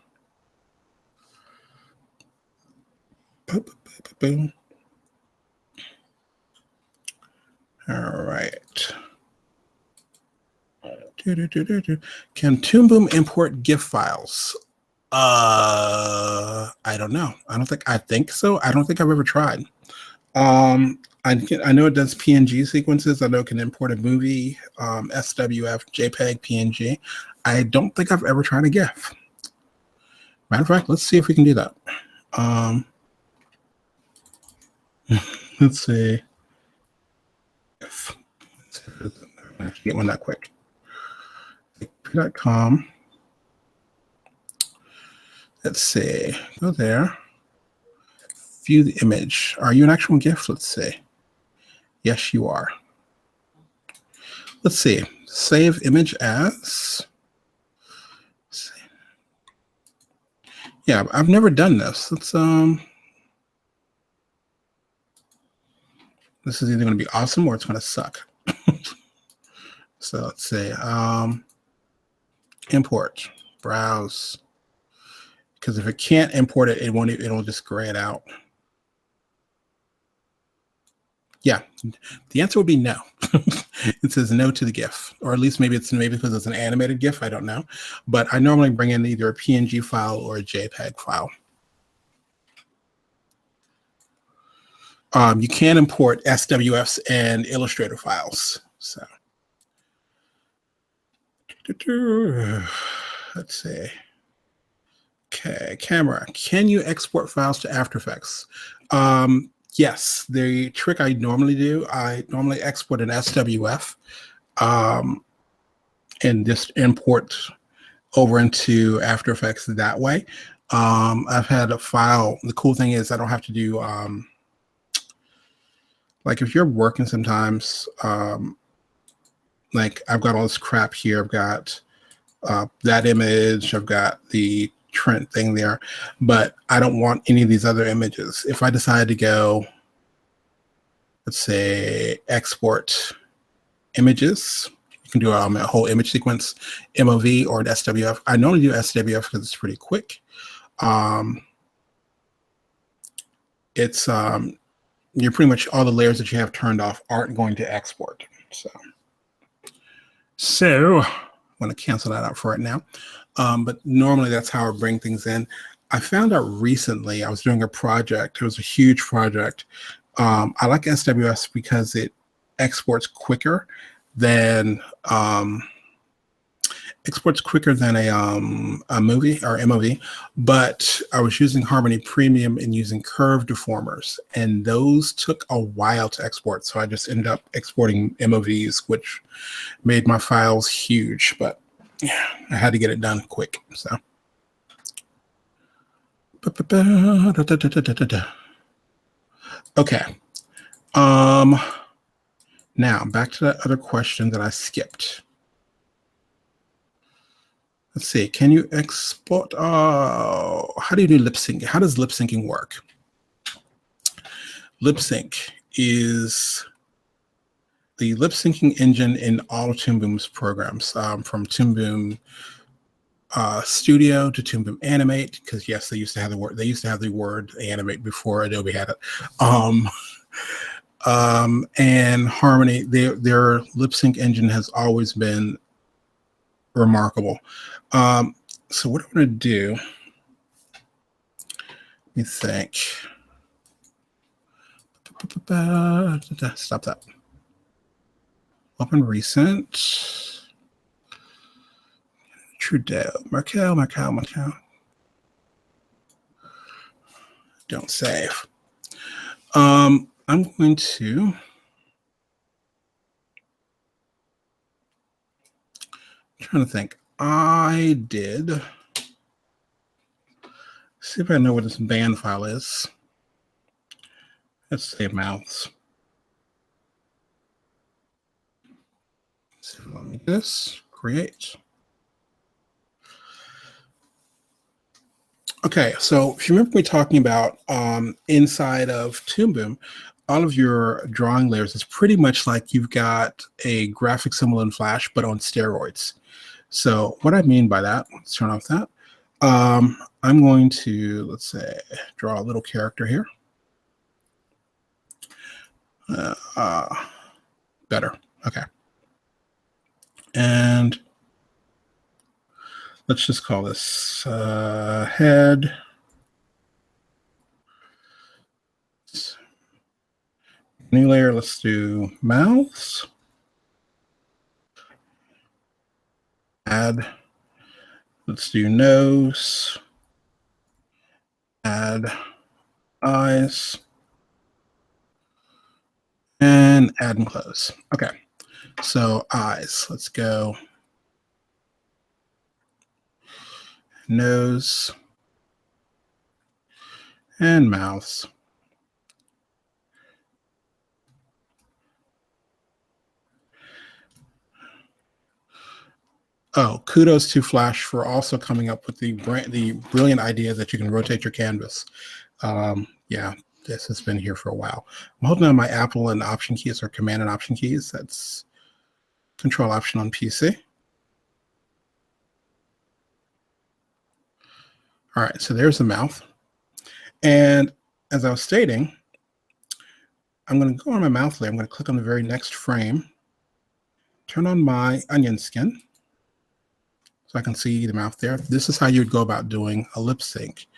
Boom. All right. Can Toon Boom import GIF files? I don't know. I think so. I don't think I've ever tried. I know it does PNG sequences. I know it can import a movie, SWF, JPEG, PNG. I don't think I've ever tried a GIF. Matter of fact, let's see if we can do that. Let's see. Let's get one that quick. .com. Let's see. Go there. View the image. Are you an actual GIF? Let's see. Yes, you are. Let's see. Save image as. Let's see. Yeah, I've never done this. Let's this is either going to be awesome or it's going to suck. So let's see. Import. Browse. Because if it can't import it, it'll just gray it out. Yeah, the answer would be no. It says no to the GIF, or at least maybe because it's an animated GIF. I don't know, but I normally bring in either a PNG file or a JPEG file. You can import SWFs and Illustrator files. So let's see. Okay, camera. Can you export files to After Effects? Yes, the trick I normally do, I normally export an SWF and just import over into After Effects that way. I've had a file. The cool thing is I don't have to do, like if you're working sometimes, like I've got all this crap here. I've got that image, I've got the Trent thing there, but I don't want any of these other images. If I decide to go, let's say, export images, you can do a whole image sequence, MOV or an SWF. I normally do SWF because it's pretty quick. It's you're pretty much all the layers that you have turned off aren't going to export. So I'm going to cancel that out for right now. But normally that's how I bring things in. I found out recently, I was doing a project. It was a huge project. I like SWS because it exports quicker than a movie or MOV. But I was using Harmony Premium and using curve deformers, and those took a while to export. So I just ended up exporting MOVs, which made my files huge. But yeah, I had to get it done quick. So. Okay. Now back to that other question that I skipped. Let's see. Can you export? How do you do lip sync? How does lip syncing work? Lip sync is the lip syncing engine in all Toon Boom's programs, from Toon Boom Studio to Toon Boom Animate, because yes, they used to have the word. They used to have the word Animate before Adobe had it. And Harmony, their lip sync engine has always been remarkable. So what I'm going to do, let me think. Stop that. Open recent. Trudeau, Markel. Don't save. I'm going to trying to think. I did. See if I know what this band file is. Let's say mouths. So let me this create. Okay, so if you remember me talking about inside of Toon Boom, all of your drawing layers is pretty much like you've got a graphic symbol in Flash, but on steroids. So what I mean by that, let's turn off that. I'm going to, let's say, draw a little character here. Better. Okay. And let's just call this head. New layer, let's do mouths. Add, let's do nose. Add eyes. And add and close. Okay, so eyes, let's go. Nose and mouths. Oh, kudos to Flash for also coming up with the brilliant idea that you can rotate your canvas. Yeah, this has been here for a while. I'm holding on my Apple and Option keys, or Command and Option keys. That's Control Option on PC. All right, so there's the mouth. And as I was stating, I'm going to go on my mouth layer. I'm going to click on the very next frame, turn on my onion skin, so I can see the mouth there. This is how you would go about doing a lip sync.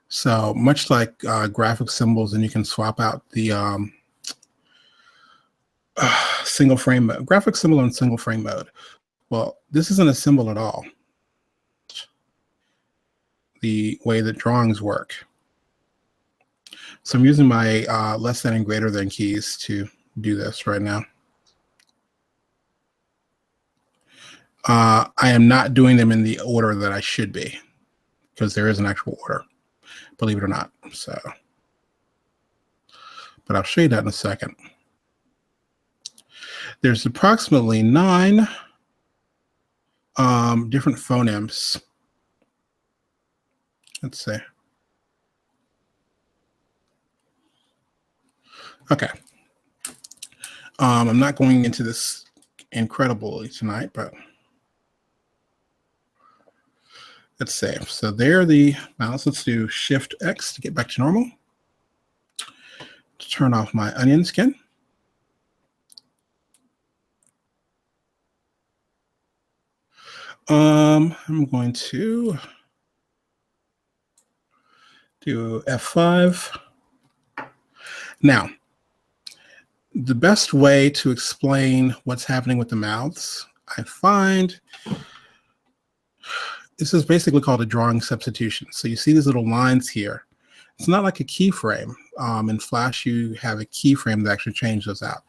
So much like graphic symbols, and you can swap out the single frame mode, graphic symbol and single frame mode. Well, this isn't a symbol at all, the way that drawings work. So I'm using my less than and greater than keys to do this right now. I am not doing them in the order that I should be, because there is an actual order, believe it or not. So, but I'll show you that in a second. There's approximately 9 different phonemes. Let's see. Okay. I'm not going into this incredibly tonight, but let's see. So there are the mouse. Let's do Shift X to get back to normal. To turn off my onion skin. I'm going to do F5. Now, the best way to explain what's happening with the mouths, I find, this is basically called a drawing substitution. So you see these little lines here. It's not like a keyframe. In Flash, you have a keyframe that actually changes those out.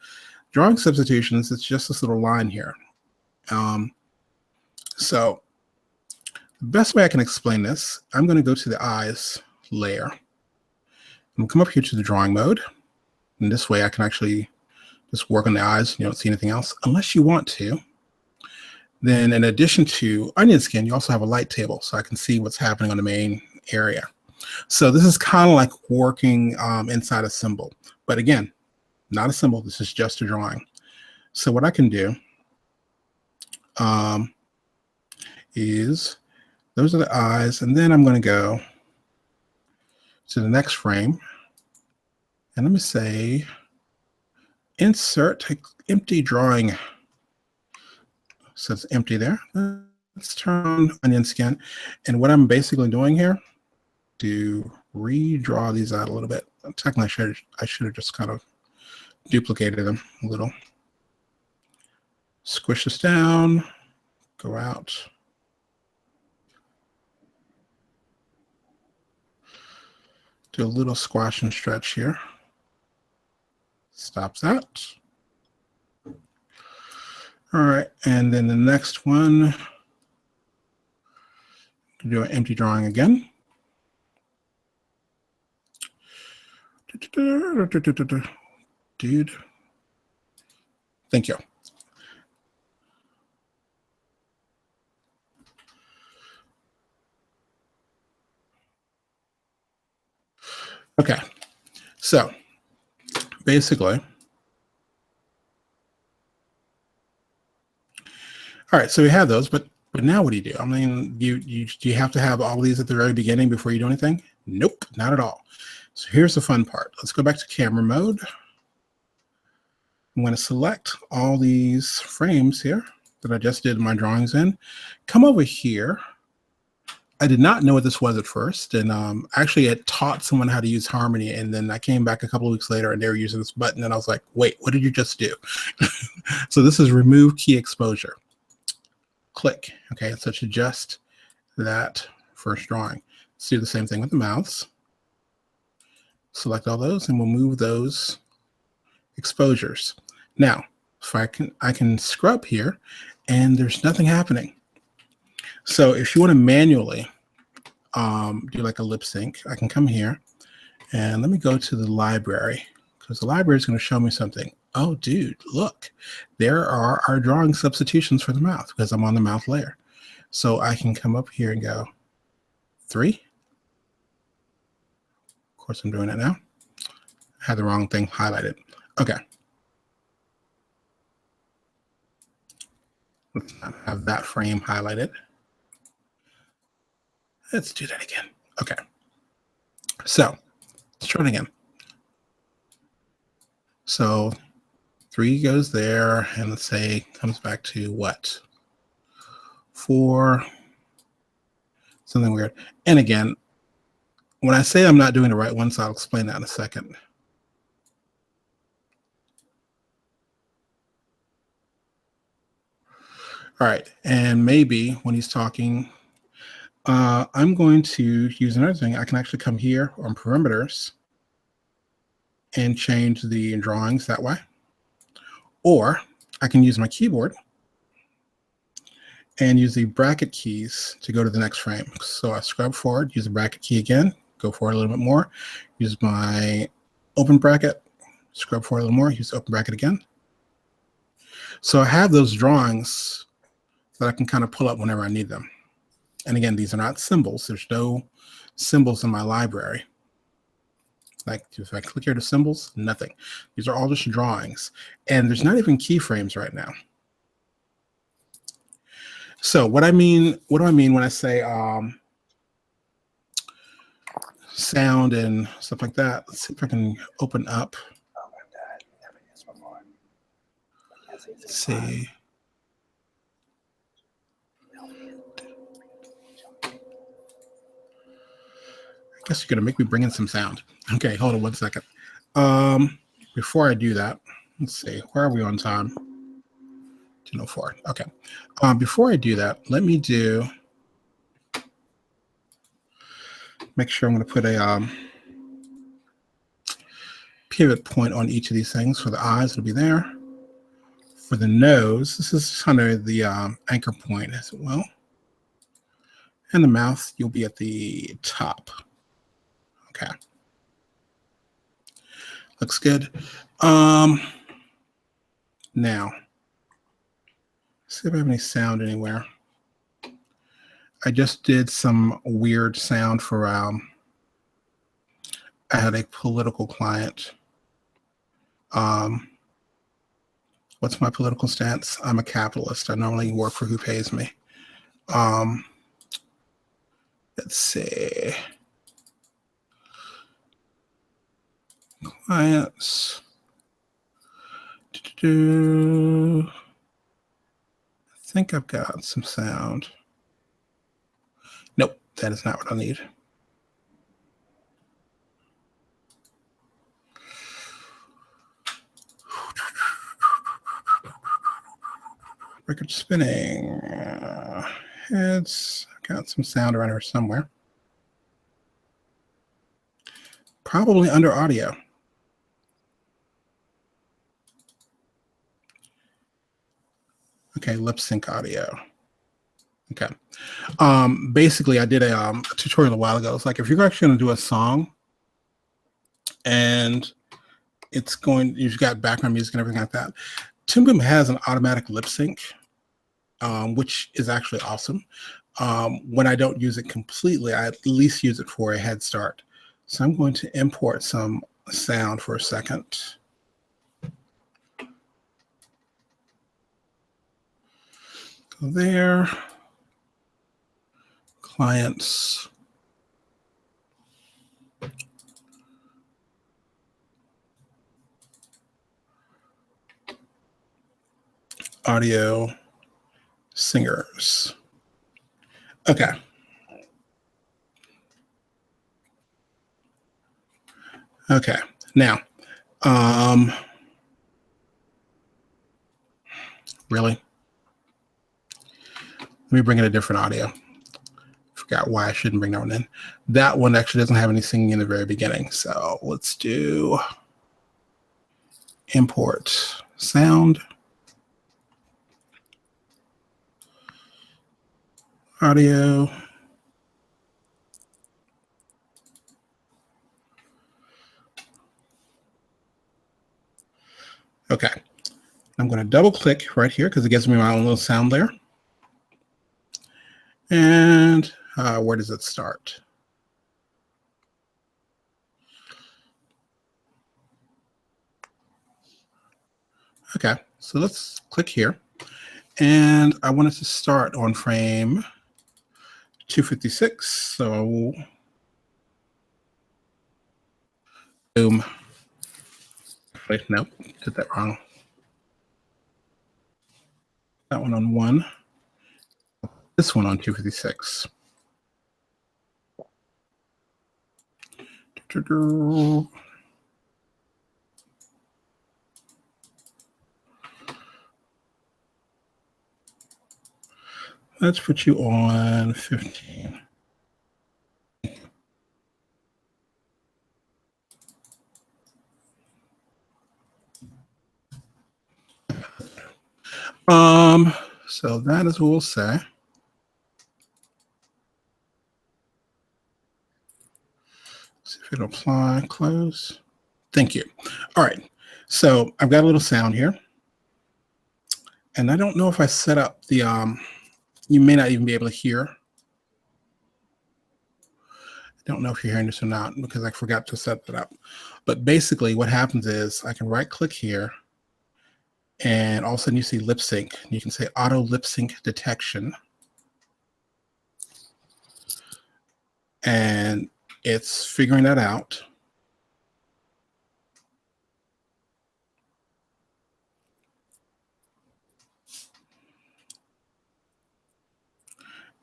Drawing substitutions, it's just this little line here. So the best way I can explain this, I'm going to go to the eyes layer. I'm come up here to the drawing mode. And this way I can actually just work on the eyes. You don't see anything else unless you want to. Then in addition to onion skin, you also have a light table, so I can see what's happening on the main area. So this is kind of like working inside a symbol. But again, not a symbol. This is just a drawing. So what I can do is, those are the eyes, and then I'm going to go to the next frame, and let me say insert empty drawing. So it's empty there. Let's turn on onion skin, and what I'm basically doing here, to redraw these out a little bit. Technically, I should have just kind of duplicated them a little. Squish this down, go out. Do a little squash and stretch here. Stops that. All right, and then the next one, do an empty drawing again. Dude, thank you. Okay, so basically, all right, so we have those, but now what do you do? I mean, do you have to have all these at the very beginning before you do anything? Nope, not at all. So here's the fun part. Let's go back to camera mode. I'm going to select all these frames here that I just did my drawings in, come over here. I did not know what this was at first, and actually had taught someone how to use Harmony, and then I came back a couple of weeks later and they were using this button, and I was like, wait, what did you just do? So this is remove key exposure. Click. Okay, so to adjust that first drawing. Let's do the same thing with the mouths. Select all those, and we'll move those exposures. Now, if I can scrub here, and there's nothing happening. So if you want to manually do like a lip sync, I can come here and let me go to the library, because the library is going to show me something. Oh, dude, look, there are our drawing substitutions for the mouth because I'm on the mouth layer. So I can come up here and go 3. Of course, I'm doing it now. I had the wrong thing highlighted. Okay. Let's not have that frame highlighted. Let's do that again. Okay. So let's try it again. So 3 goes there, and let's say comes back to what? 4, something weird. And again, when I say I'm not doing the right one, so I'll explain that in a second. All right, and maybe when he's talking, I'm going to use another thing. I can actually come here on perimeters and change the drawings that way. Or I can use my keyboard and use the bracket keys to go to the next frame. So I scrub forward, use the bracket key again, go forward a little bit more, use my open bracket, scrub forward a little more, use the open bracket again. So I have those drawings that I can kind of pull up whenever I need them. And again, these are not symbols. There's no symbols in my library. Like if I click here to symbols, nothing. These are all just drawings. And there's not even keyframes right now. So what do I mean when I say sound and stuff like that? Let's see if I can open up. Let's see. I guess you're gonna make me bring in some sound. Okay, hold on 1 second. Before I do that, let's see, where are we on time? 2:04. Okay. Before I do that, let me make sure I'm going to put a pivot point on each of these things. For the eyes, it'll be there. For the nose, this is kind of the anchor point as well. And the mouth, you'll be at the top. Okay. Looks good. Now, see if I have any sound anywhere. I just did some weird sound for I had a political client. What's my political stance? I'm a capitalist. I normally work for who pays me. Let's see. Clients. I think I've got some sound. Nope, that is not what I need. Record spinning. Heads. I've got some sound around here somewhere. Probably under audio. Okay, lip sync audio. Okay. Basically, I did a tutorial a while ago. It's like if you're actually going to do a song and you've got background music and everything like that, Toon has an automatic lip sync, which is actually awesome. When I don't use it completely, I at least use it for a head start. So I'm going to import some sound for a second. Go there. Clients. audio singers. Okay. Okay. Now, really? Let me bring in a different audio. Forgot why I shouldn't bring that one in. That one actually doesn't have any singing in the very beginning. So let's do import sound, audio. Okay. I'm going to double click right here because it gives me my own little sound layer. And where does it start? Okay, so let's click here. And I want it to start on frame 256. So boom. Wait, nope, did that wrong. That one on 1. This one on 256. Let's put you on 15. So that is what we'll say. See if it'll apply, close. Thank you. All right. So I've got a little sound here. And I don't know if I set up the, you may not even be able to hear. I don't know if you're hearing this or not because I forgot to set that up. But basically what happens is I can right click here and all of a sudden you see lip sync. You can say auto lip sync detection. And it's figuring that out.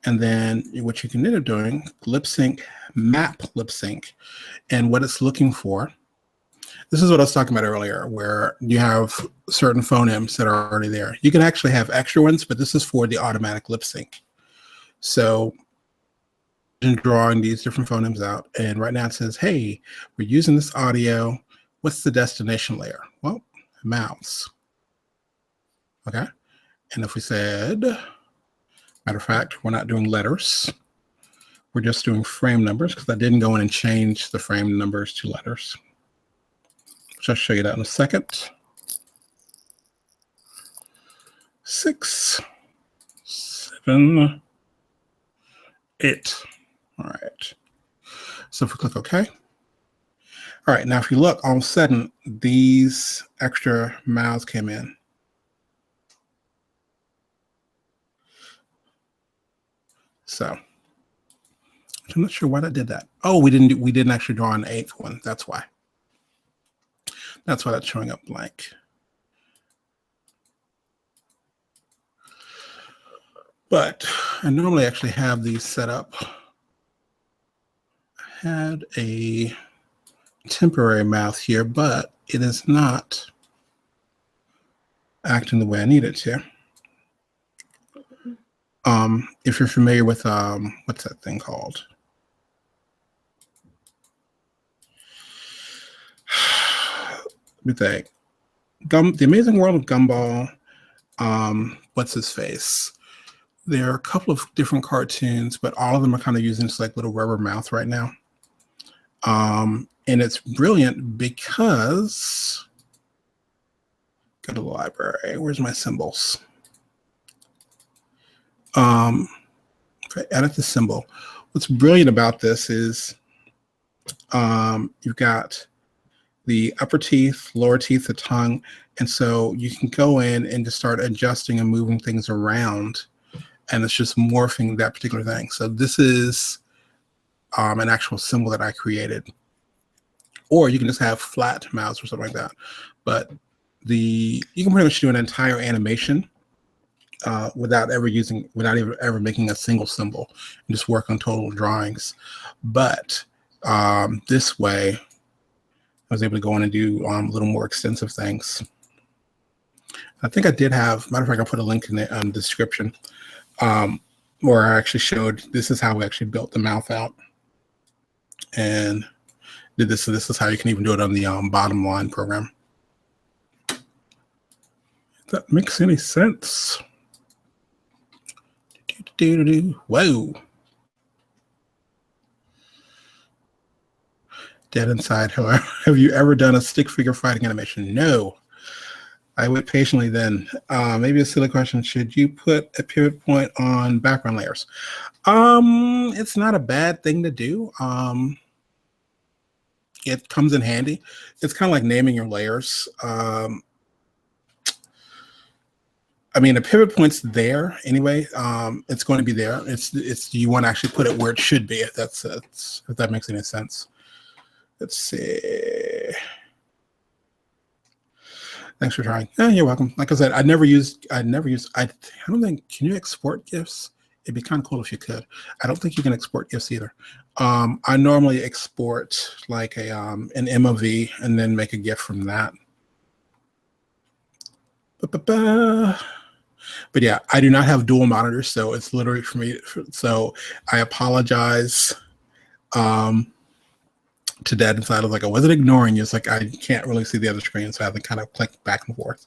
And then what you can end up doing, lip sync, map lip sync, and what it's looking for. This is what I was talking about earlier, where you have certain phonemes that are already there. You can actually have extra ones, but this is for the automatic lip sync. So I'm drawing these different phonemes out, and right now it says, hey, we're using this audio. What's the destination layer? Well, mouths. Okay. And if we said, matter of fact, we're not doing letters. We're just doing frame numbers because I didn't go in and change the frame numbers to letters. Which I'll show you that in a second. 6, 7, 8. All right. So if we click OK. All right. Now, if you look, all of a sudden, these extra mouths came in. So I'm not sure why that did that. Oh, we didn't actually draw an 8th one. That's why. That's why that's showing up blank. But I normally actually have these set up. I had a temporary mouth here, but it is not acting the way I need it to. If you're familiar with what's that thing called? Let me think. The Amazing World of Gumball. What's his face? There are a couple of different cartoons, but all of them are kind of using this like little rubber mouth right now. And it's brilliant because, go to the library. Where's my symbols? Okay, edit the symbol. What's brilliant about this is you've got the upper teeth, lower teeth, the tongue, and so you can go in and just start adjusting and moving things around, and it's just morphing that particular thing. So this is an actual symbol that I created. Or you can just have flat mouths or something like that. But you can pretty much do an entire animation without ever making a single symbol, and just work on total drawings. But this way, I was able to go in and do a little more extensive things. I think I did have, matter of fact, I put a link in the description where I actually showed this is how we actually built the mouth out and did this. So this is how you can even do it on the bottom line program. If that makes any sense. Whoa. Dead inside. However, have you ever done a stick figure fighting animation? No. I wait patiently then. Maybe a silly question. Should you put a pivot point on background layers? It's not a bad thing to do. It comes in handy. It's kind of like naming your layers. I mean, a pivot point's there anyway. It's going to be there. It's you want to actually put it where it should be. If that makes any sense. Let's see. Thanks for trying. Yeah, you're welcome. Like I said, I don't think, can you export GIFs? It'd be kind of cool if you could. I don't think you can export GIFs either. I normally export like an MOV and then make a GIF from that. But yeah, I do not have dual monitors, so it's literally for me. So I apologize to Dad inside. I was like, I wasn't ignoring you. It's like I can't really see the other screen, so I have to kind of click back and forth.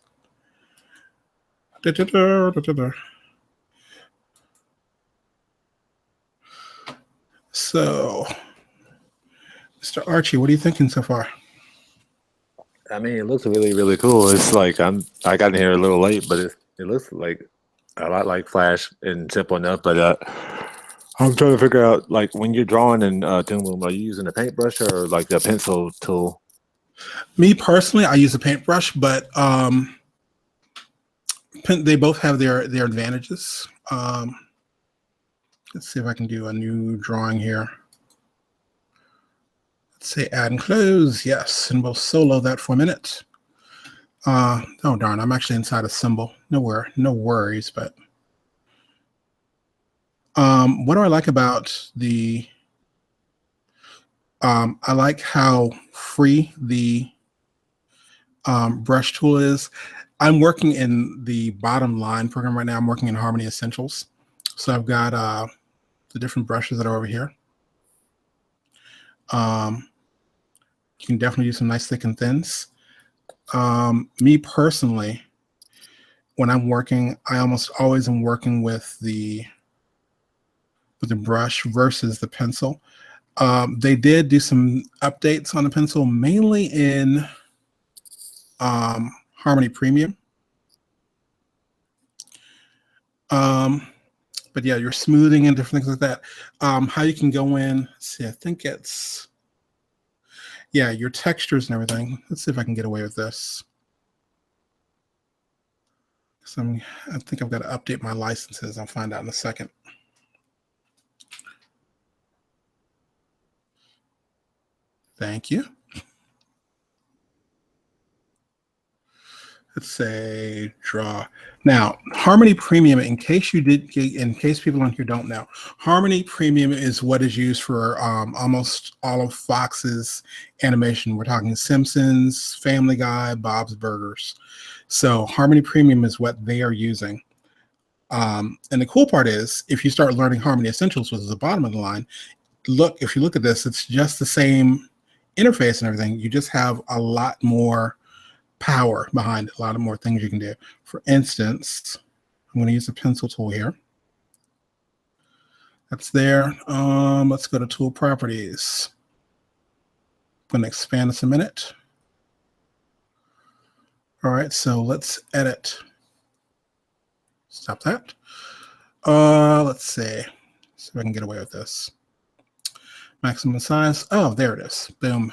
So, Mr. Archie, what are you thinking so far? I mean, it looks really, really cool. It's like I got in here a little late, but it looks like a lot like Flash and simple enough. But I'm trying to figure out, like, when you're drawing in Toon, are you using a paintbrush or like a pencil tool? Me personally, I use a paintbrush, but they both have their advantages. Let's see if I can do a new drawing here. Let's say add and close. Yes, and we'll solo that for a minute. Oh darn, I'm actually inside a symbol. No worries, but what do I like about the I like how free the brush tool is. I'm working in the bottom line program right now. I'm working in Harmony Essentials. So I've got the different brushes that are over here. You can definitely do some nice thick and thins. Me personally, when I'm working, I almost always am working with the brush versus the pencil. They did do some updates on the pencil, mainly in Harmony Premium. But yeah, your smoothing and different things like that. How you can go in, see, I think it's, yeah, your textures and everything. Let's see if I can get away with this. So I think I've got to update my licenses. I'll find out in a second. Thank you. Let's say draw. Now, Harmony Premium, in case people on here don't know, Harmony Premium is what is used for almost all of Fox's animation. We're talking Simpsons, Family Guy, Bob's Burgers. So Harmony Premium is what they are using. And the cool part is, if you start learning Harmony Essentials, which is the bottom of the line, if you look at this, it's just the same interface and everything. You just have a lot more power behind it, a lot of more things you can do. For instance, I'm going to use the pencil tool here. That's there. Let's go to tool properties. I'm going to expand this a minute. All right, so let's edit. Stop that. Let's see if I can get away with this. Maximum size. Oh, there it is. Boom.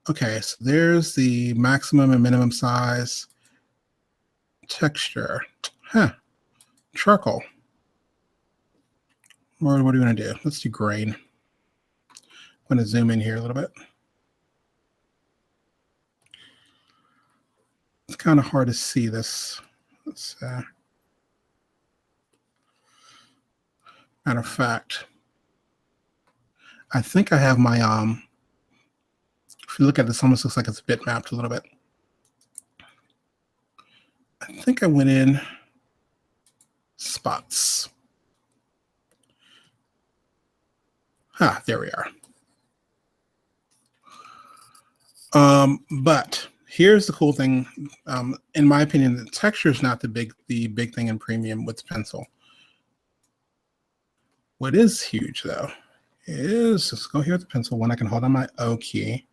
Okay, so there's the maximum and minimum size. Texture. Huh. Charcoal. Or what are we going to do? Let's do grain. I'm going to zoom in here a little bit. It's kind of hard to see this. Let's Matter of fact, I think I have my, if you look at this, almost looks like it's bitmapped a little bit. I think I went in spots. There we are. But here's the cool thing. In my opinion, the texture is not the big thing in Premium with pencil. What is huge though is, just go here with the pencil one. I can hold on my O key,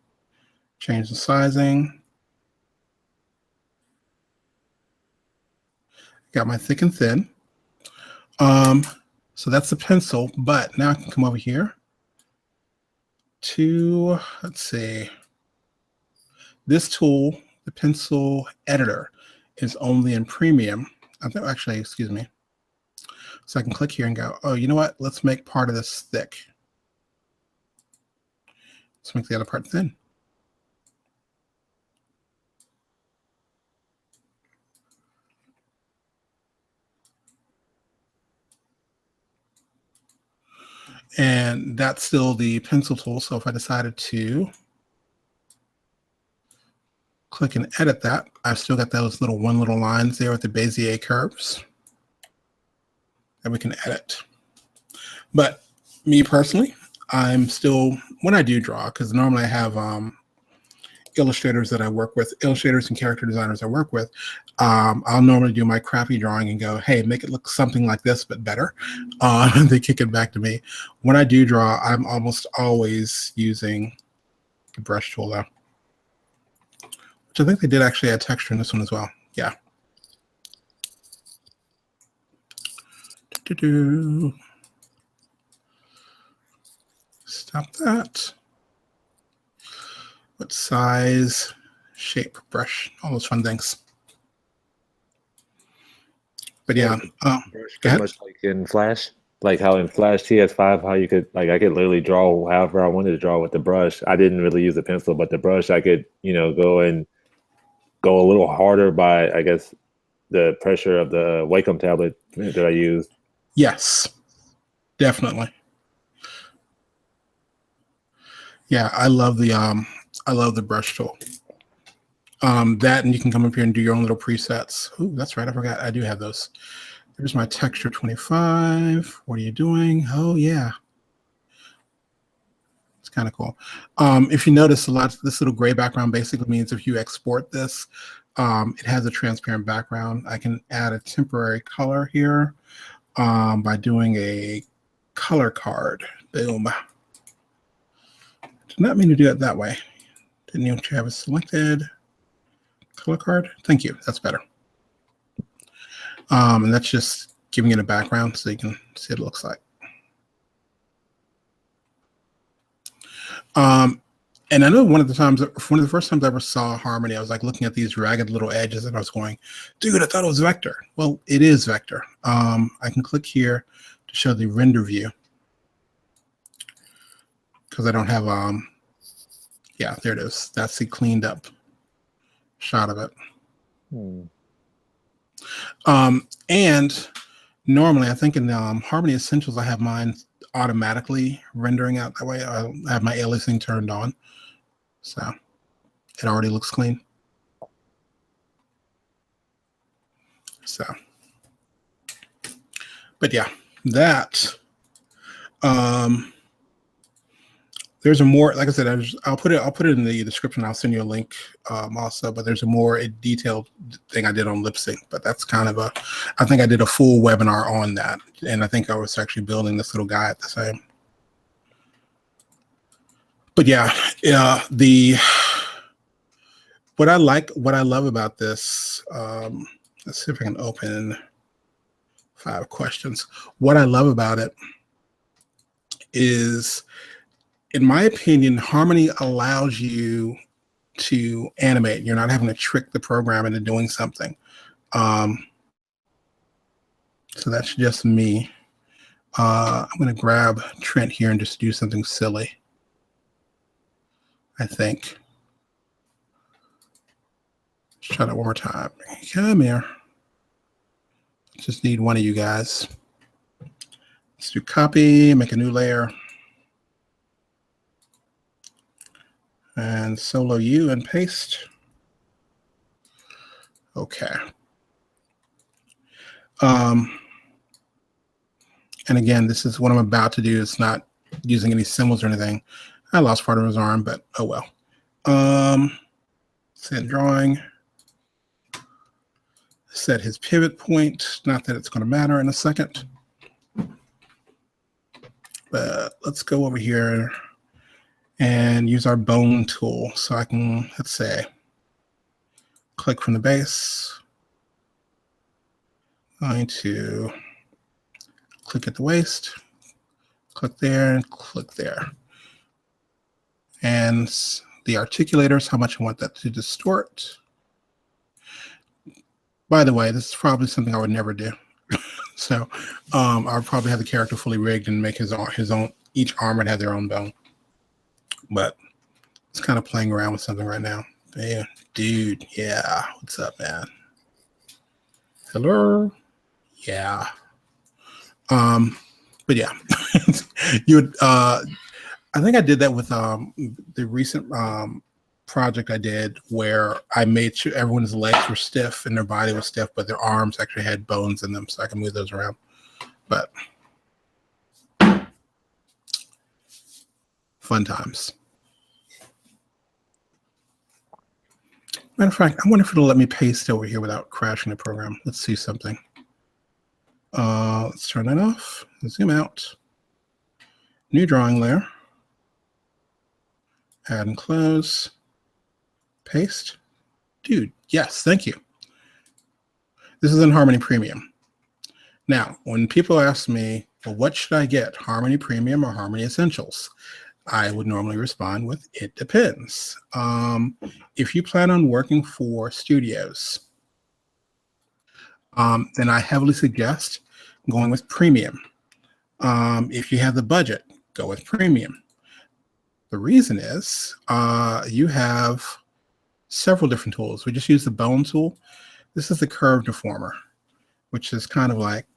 change the sizing. Got my thick and thin. So that's the pencil, but now I can come over here to, let's see, this tool, the pencil editor, is only in Premium. I think, actually, excuse me. So I can click here and go, oh, you know what? Let's make part of this thick. Let's make the other part thin. And that's still the pencil tool. So if I decided to click and edit that, I've still got those little lines there with the Bezier curves that we can edit. But me personally, I'm still, when I do draw, because normally I have illustrators that I work with, illustrators and character designers I work with, I'll normally do my crappy drawing and go, hey, make it look something like this, but better. They kick it back to me. When I do draw, I'm almost always using the brush tool though, which I think they did actually add texture in this one as well. Yeah. Stop that. What size, shape, brush, all those fun things. But yeah, pretty much like in Flash, like how in Flash TS5, how you could, like, I could literally draw however I wanted to draw with the brush. I didn't really use a pencil, but the brush I could, you know, go a little harder by, I guess, the pressure of the Wacom tablet that I used. Yes, definitely. Yeah, I love the brush tool. That, and you can come up here and do your own little presets. Ooh, that's right, I forgot. I do have those. There's my texture 25. What are you doing? Oh yeah, it's kind of cool. If you notice, this little gray background basically means if you export this, it has a transparent background. I can add a temporary color here by doing a color card. Boom. Did not mean to do it that way. Didn't even have it selected. Color card. Thank you. That's better. And that's just giving it a background so you can see what it looks like. And I know one of the first times I ever saw Harmony, I was like looking at these ragged little edges and I was going, dude, I thought it was vector. Well, it is vector. I can click here to show the render view because I don't have, yeah, there it is. That's the cleaned up shot of it. And normally I think in Harmony Essentials, I have mine automatically rendering out that way. I have my aliasing turned on, so it already looks clean. So, but yeah, that there's a more, like I said, I'll put it in the description. I'll send you a link also, but there's a more detailed thing I did on lip sync, but that's kind of I think I did a full webinar on that. And I think I was actually building this little guy at the same. But yeah, what I love about this, let's see if I can open 5 questions. What I love about it is, in my opinion, Harmony allows you to animate. You're not having to trick the program into doing something. So that's just me. I'm going to grab Trent here and just do something silly, I think. Let's try that one more time. Come here. Just need one of you guys. Let's do copy, make a new layer. And solo U and paste. Okay. And again, this is what I'm about to do. It's not using any symbols or anything. I lost part of his arm, but oh well. Set drawing. Set his pivot point. Not that it's going to matter in a second. But let's go over here and use our bone tool. So I can, let's say, click from the base. Going to click at the waist, click there, and click there. And the articulators, how much I want that to distort. By the way, this is probably something I would never do. So I would probably have the character fully rigged and make his own, each arm would have their own bone. But it's kind of playing around with something right now. Yeah, dude, yeah, what's up, man? Hello? Yeah. But yeah, you would, I think I did that with the recent project I did where I made sure everyone's legs were stiff and their body was stiff, but their arms actually had bones in them, so I can move those around. But fun times. Matter of fact, I wonder if it'll let me paste over here without crashing the program. Let's see something. Let's turn that off. Zoom out. New drawing layer. Add and close. Paste. Dude, yes, thank you. This is in Harmony Premium. Now, when people ask me, well, what should I get, Harmony Premium or Harmony Essentials? I would normally respond with, it depends. If you plan on working for studios, then I heavily suggest going with Premium. If you have the budget, go with Premium. The reason is you have several different tools. We just use the bone tool. This is the curve deformer, which is kind of like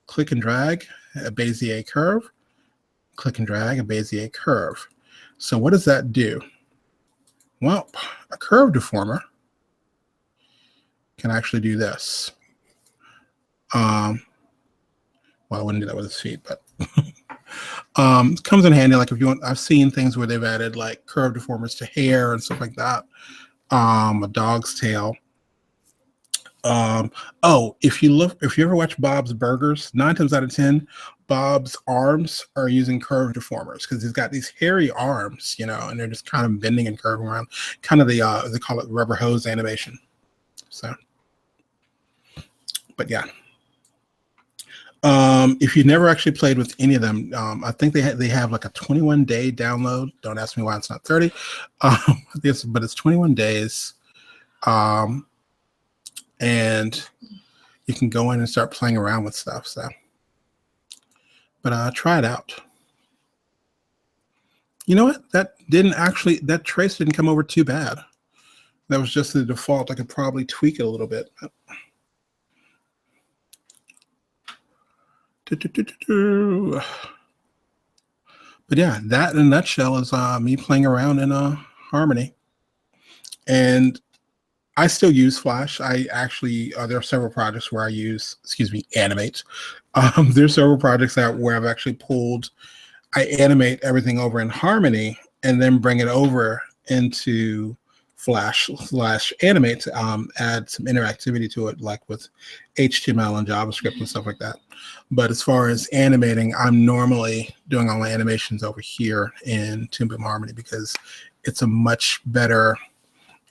click and drag a Bezier curve, click and drag a Bezier curve. So what does that do? Well, a curve deformer can actually do this. Well, I wouldn't do that with his feet, but it comes in handy. Like if you want, I've seen things where they've added like curve deformers to hair and stuff like that. A dog's tail. Oh, if you ever watch Bob's Burgers, 9 times out of 10, Bob's arms are using curved deformers because he's got these hairy arms, you know, and they're just kind of bending and curving around, kind of the they call it rubber hose animation. So, but yeah. If you've never actually played with any of them, I think they have like a 21-day download. Don't ask me why it's not 30. But it's 21 days. And you can go in and start playing around with stuff. So, but try it out. You know what? That trace didn't come over too bad. That was just the default. I could probably tweak it a little bit. But yeah, that in a nutshell is me playing around in Harmony. And I still use Flash. I actually, there are several projects where I use, animate. There's several projects where I've actually I animate everything over in Harmony and then bring it over into Flash / animate to add some interactivity to it, like with HTML and JavaScript and stuff like that. But as far as animating, I'm normally doing all my animations over here in Toon Harmony because it's a much better,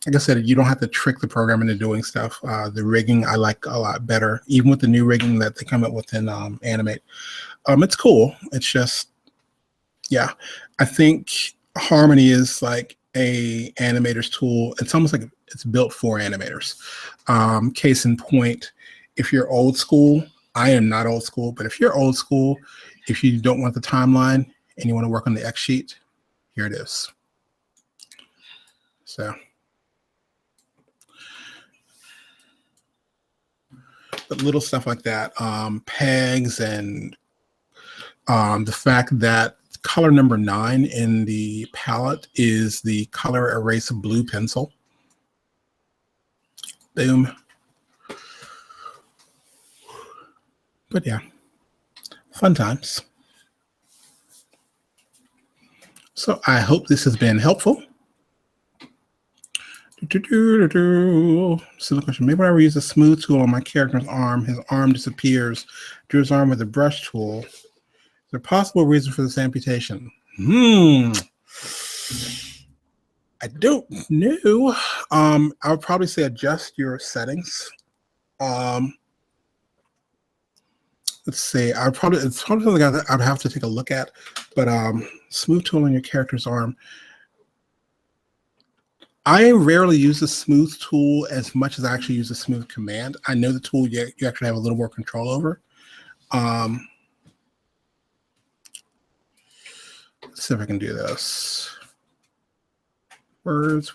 like I said, you don't have to trick the program into doing stuff. The rigging I like a lot better, even with the new rigging that they come up with in Animate. It's cool. It's just, yeah, I think Harmony is like a animator's tool. It's almost like it's built for animators. Case in point, if you're old school, I am not old school, but if you're old school, if you don't want the timeline and you want to work on the X sheet, here it is. So. But little stuff like that, pegs and The fact that color number 9 in the palette is the color erase blue pencil. Boom. But yeah, fun times. So I hope this has been helpful. So the question, maybe when I use a smooth tool on my character's arm, his arm disappears. Drew his arm with a brush tool. Is there a possible reason for this amputation? I don't know. I would probably say adjust your settings. Let's see. It's probably something that I'd have to take a look at. But smooth tool on your character's arm. I rarely use the smooth tool as much as I actually use the smooth command. I know the tool you actually have a little more control over. Let's see if I can do this. Words.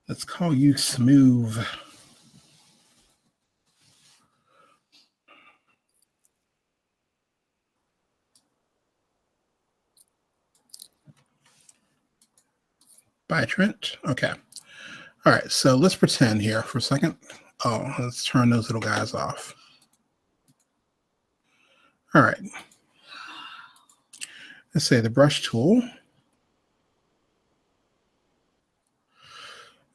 Let's call you smooth. Bye, Trent. Okay. All right. So let's pretend here for a second. Oh, let's turn those little guys off. All right. Let's say the brush tool.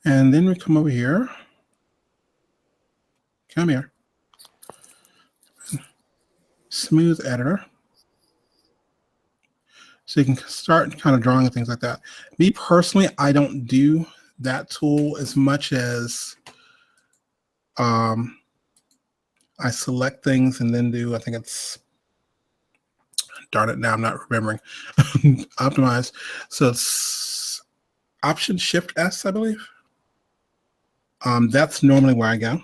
And then we come over here. Come here. Smooth editor. So you can start kind of drawing and things like that. Me personally, I don't do that tool as much as I select things and then do, I think it's, darn it, now I'm not remembering, optimize. So it's Option Shift S, I believe. That's normally where I go.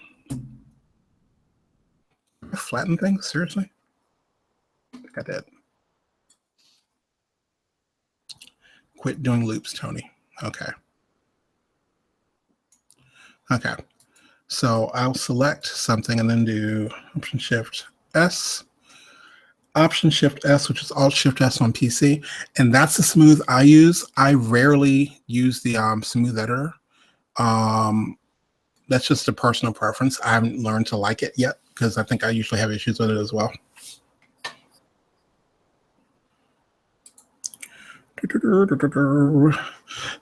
Flatten things, seriously? I think I did. Quit doing loops, Tony. Okay. Okay. So I'll select something and then do Option Shift S. Option Shift S, which is Alt Shift S on PC. And that's the smooth I use. I rarely use the smooth editor. That's just a personal preference. I haven't learned to like it yet because I think I usually have issues with it as well.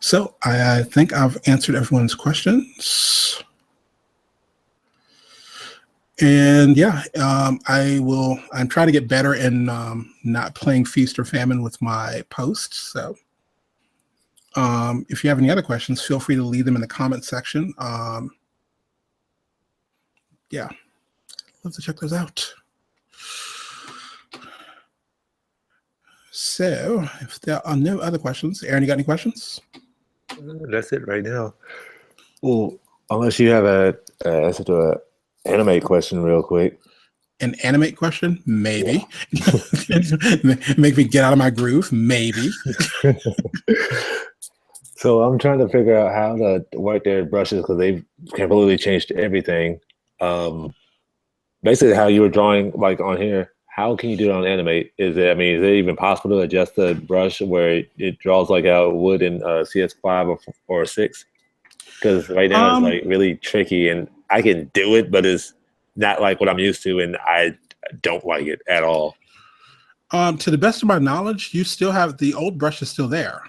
So I think I've answered everyone's questions. And yeah, I'm trying to get better in not playing feast or famine with my posts. So if you have any other questions, feel free to leave them in the comment section. Yeah, love to check those out. So if there are no other questions, Aaron, you got any questions? That's it right now. Well, unless you have a animate question real quick. An animate question? Maybe. Yeah. Make me get out of my groove? Maybe. So I'm trying to figure out how to work their brushes because they've completely changed everything. Basically how you were drawing like on here, how can you do it on animate? Is it even possible to adjust the brush where it draws like how it would in CS5 or 6? Because right now it's like really tricky and I can do it, but it's not like what I'm used to and I don't like it at all. To the best of my knowledge, you still have the old brush is still there.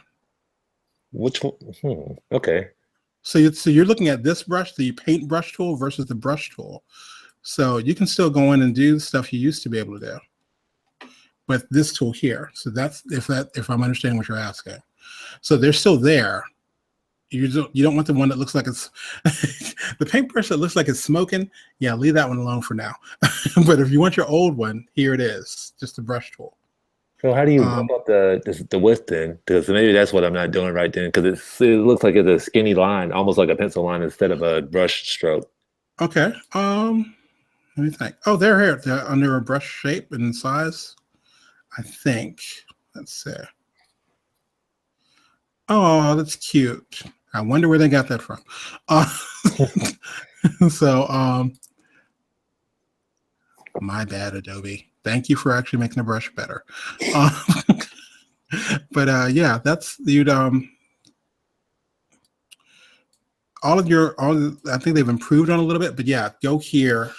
Which one? Okay. So you're looking at this brush, the paint brush tool versus the brush tool. So you can still go in and do stuff you used to be able to do with this tool here. So that's if I'm understanding what you're asking. So they're still there. You don't want the one that looks like it's the paintbrush that looks like it's smoking. Yeah, leave that one alone for now. But if you want your old one, here it is, just the brush tool. So how do you bump up the width then? Because maybe that's what I'm not doing right then. Because it looks like it's a skinny line, almost like a pencil line instead of a brush stroke. Okay. Let me think. Oh, they're here. They're under a brush shape and size, I think. Let's see. Oh, that's cute. I wonder where they got that from. So My bad, Adobe. Thank you for actually making the brush better. But yeah, that's you'd all of your I think they've improved on a little bit, but yeah, go here.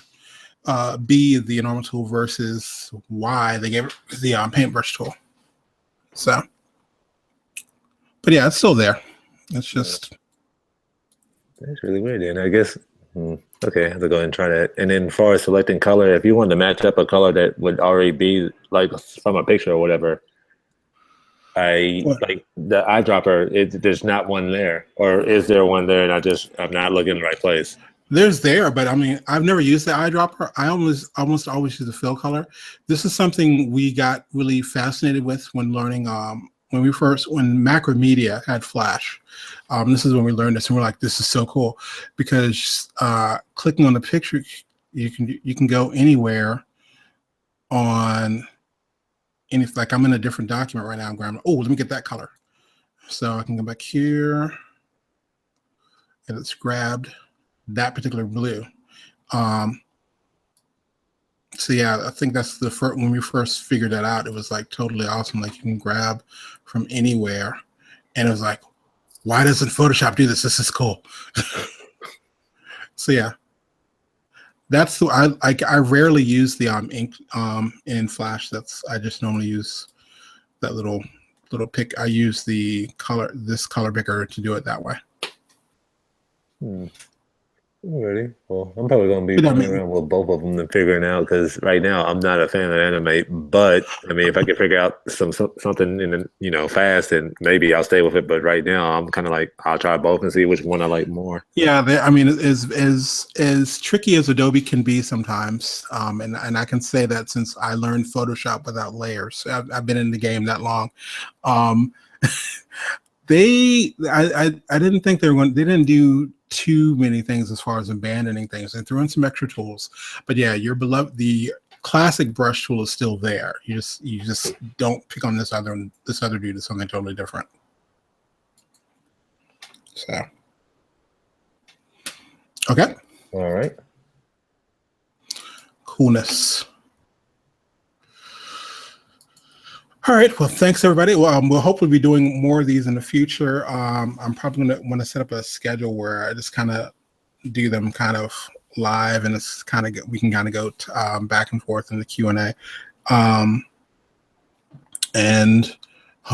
B, the normal tool, versus Y, they gave it the paintbrush tool. So, but yeah, it's still there. It's just that's really weird. And I guess okay, I have to go ahead and try that. And then, as far as selecting color, if you wanted to match up a color that would already be like from a picture or whatever, like the eyedropper. There's not one there, or is there one there? And I'm not looking in the right place. There's there, but I mean, I've never used the eyedropper. I almost always use the fill color. This is something we got really fascinated with when learning. When Macromedia had Flash, this is when we learned this, and we're like, this is so cool, because clicking on the picture, you can go anywhere on any. Like I'm in a different document right now. I'm grabbing. Oh, let me get that color, so I can go back here, and it's grabbed that particular blue. So yeah, I think that's the first, when we first figured that out, it was like totally awesome. Like you can grab from anywhere, and it was like, why doesn't Photoshop do this? This is cool. So yeah, that's the I rarely use the ink in Flash. I just normally use that little pick. I use this color picker to do it that way. Alrighty. Well, I'm probably going to be playing around with both of them and figuring out, because right now I'm not a fan of animate. But I mean, if I can figure out something in fast, then maybe I'll stay with it. But right now I'm kind of like, I'll try both and see which one I like more. Yeah, I mean, as tricky as Adobe can be sometimes, and I can say that since I learned Photoshop without layers. I've been in the game that long. I didn't think they didn't do too many things as far as abandoning things. They threw in some extra tools, but yeah, the classic brush tool is still there. You just don't pick on this other dude is something totally different. So okay, all right, coolness. All right. Well, thanks everybody. Well, we'll hopefully be doing more of these in the future. I'm probably going to want to set up a schedule where I just kind of do them kind of live, and it's kind of we can kind of go back and forth in the Q&A, and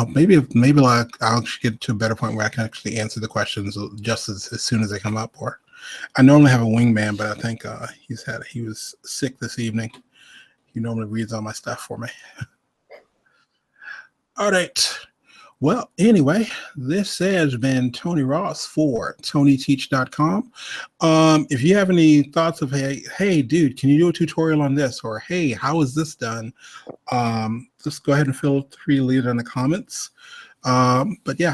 maybe like I'll get to a better point where I can actually answer the questions just as soon as they come up. Or I normally have a wingman, but I think he was sick this evening. He normally reads all my stuff for me. All right. Well, anyway, this has been Tony Ross for TonyTeach.com. If you have any thoughts of, hey, dude, can you do a tutorial on this? Or, hey, how is this done? Just go ahead and feel free to leave it in the comments. But yeah,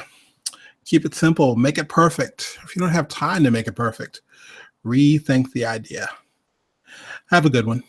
keep it simple. Make it perfect. If you don't have time to make it perfect, rethink the idea. Have a good one.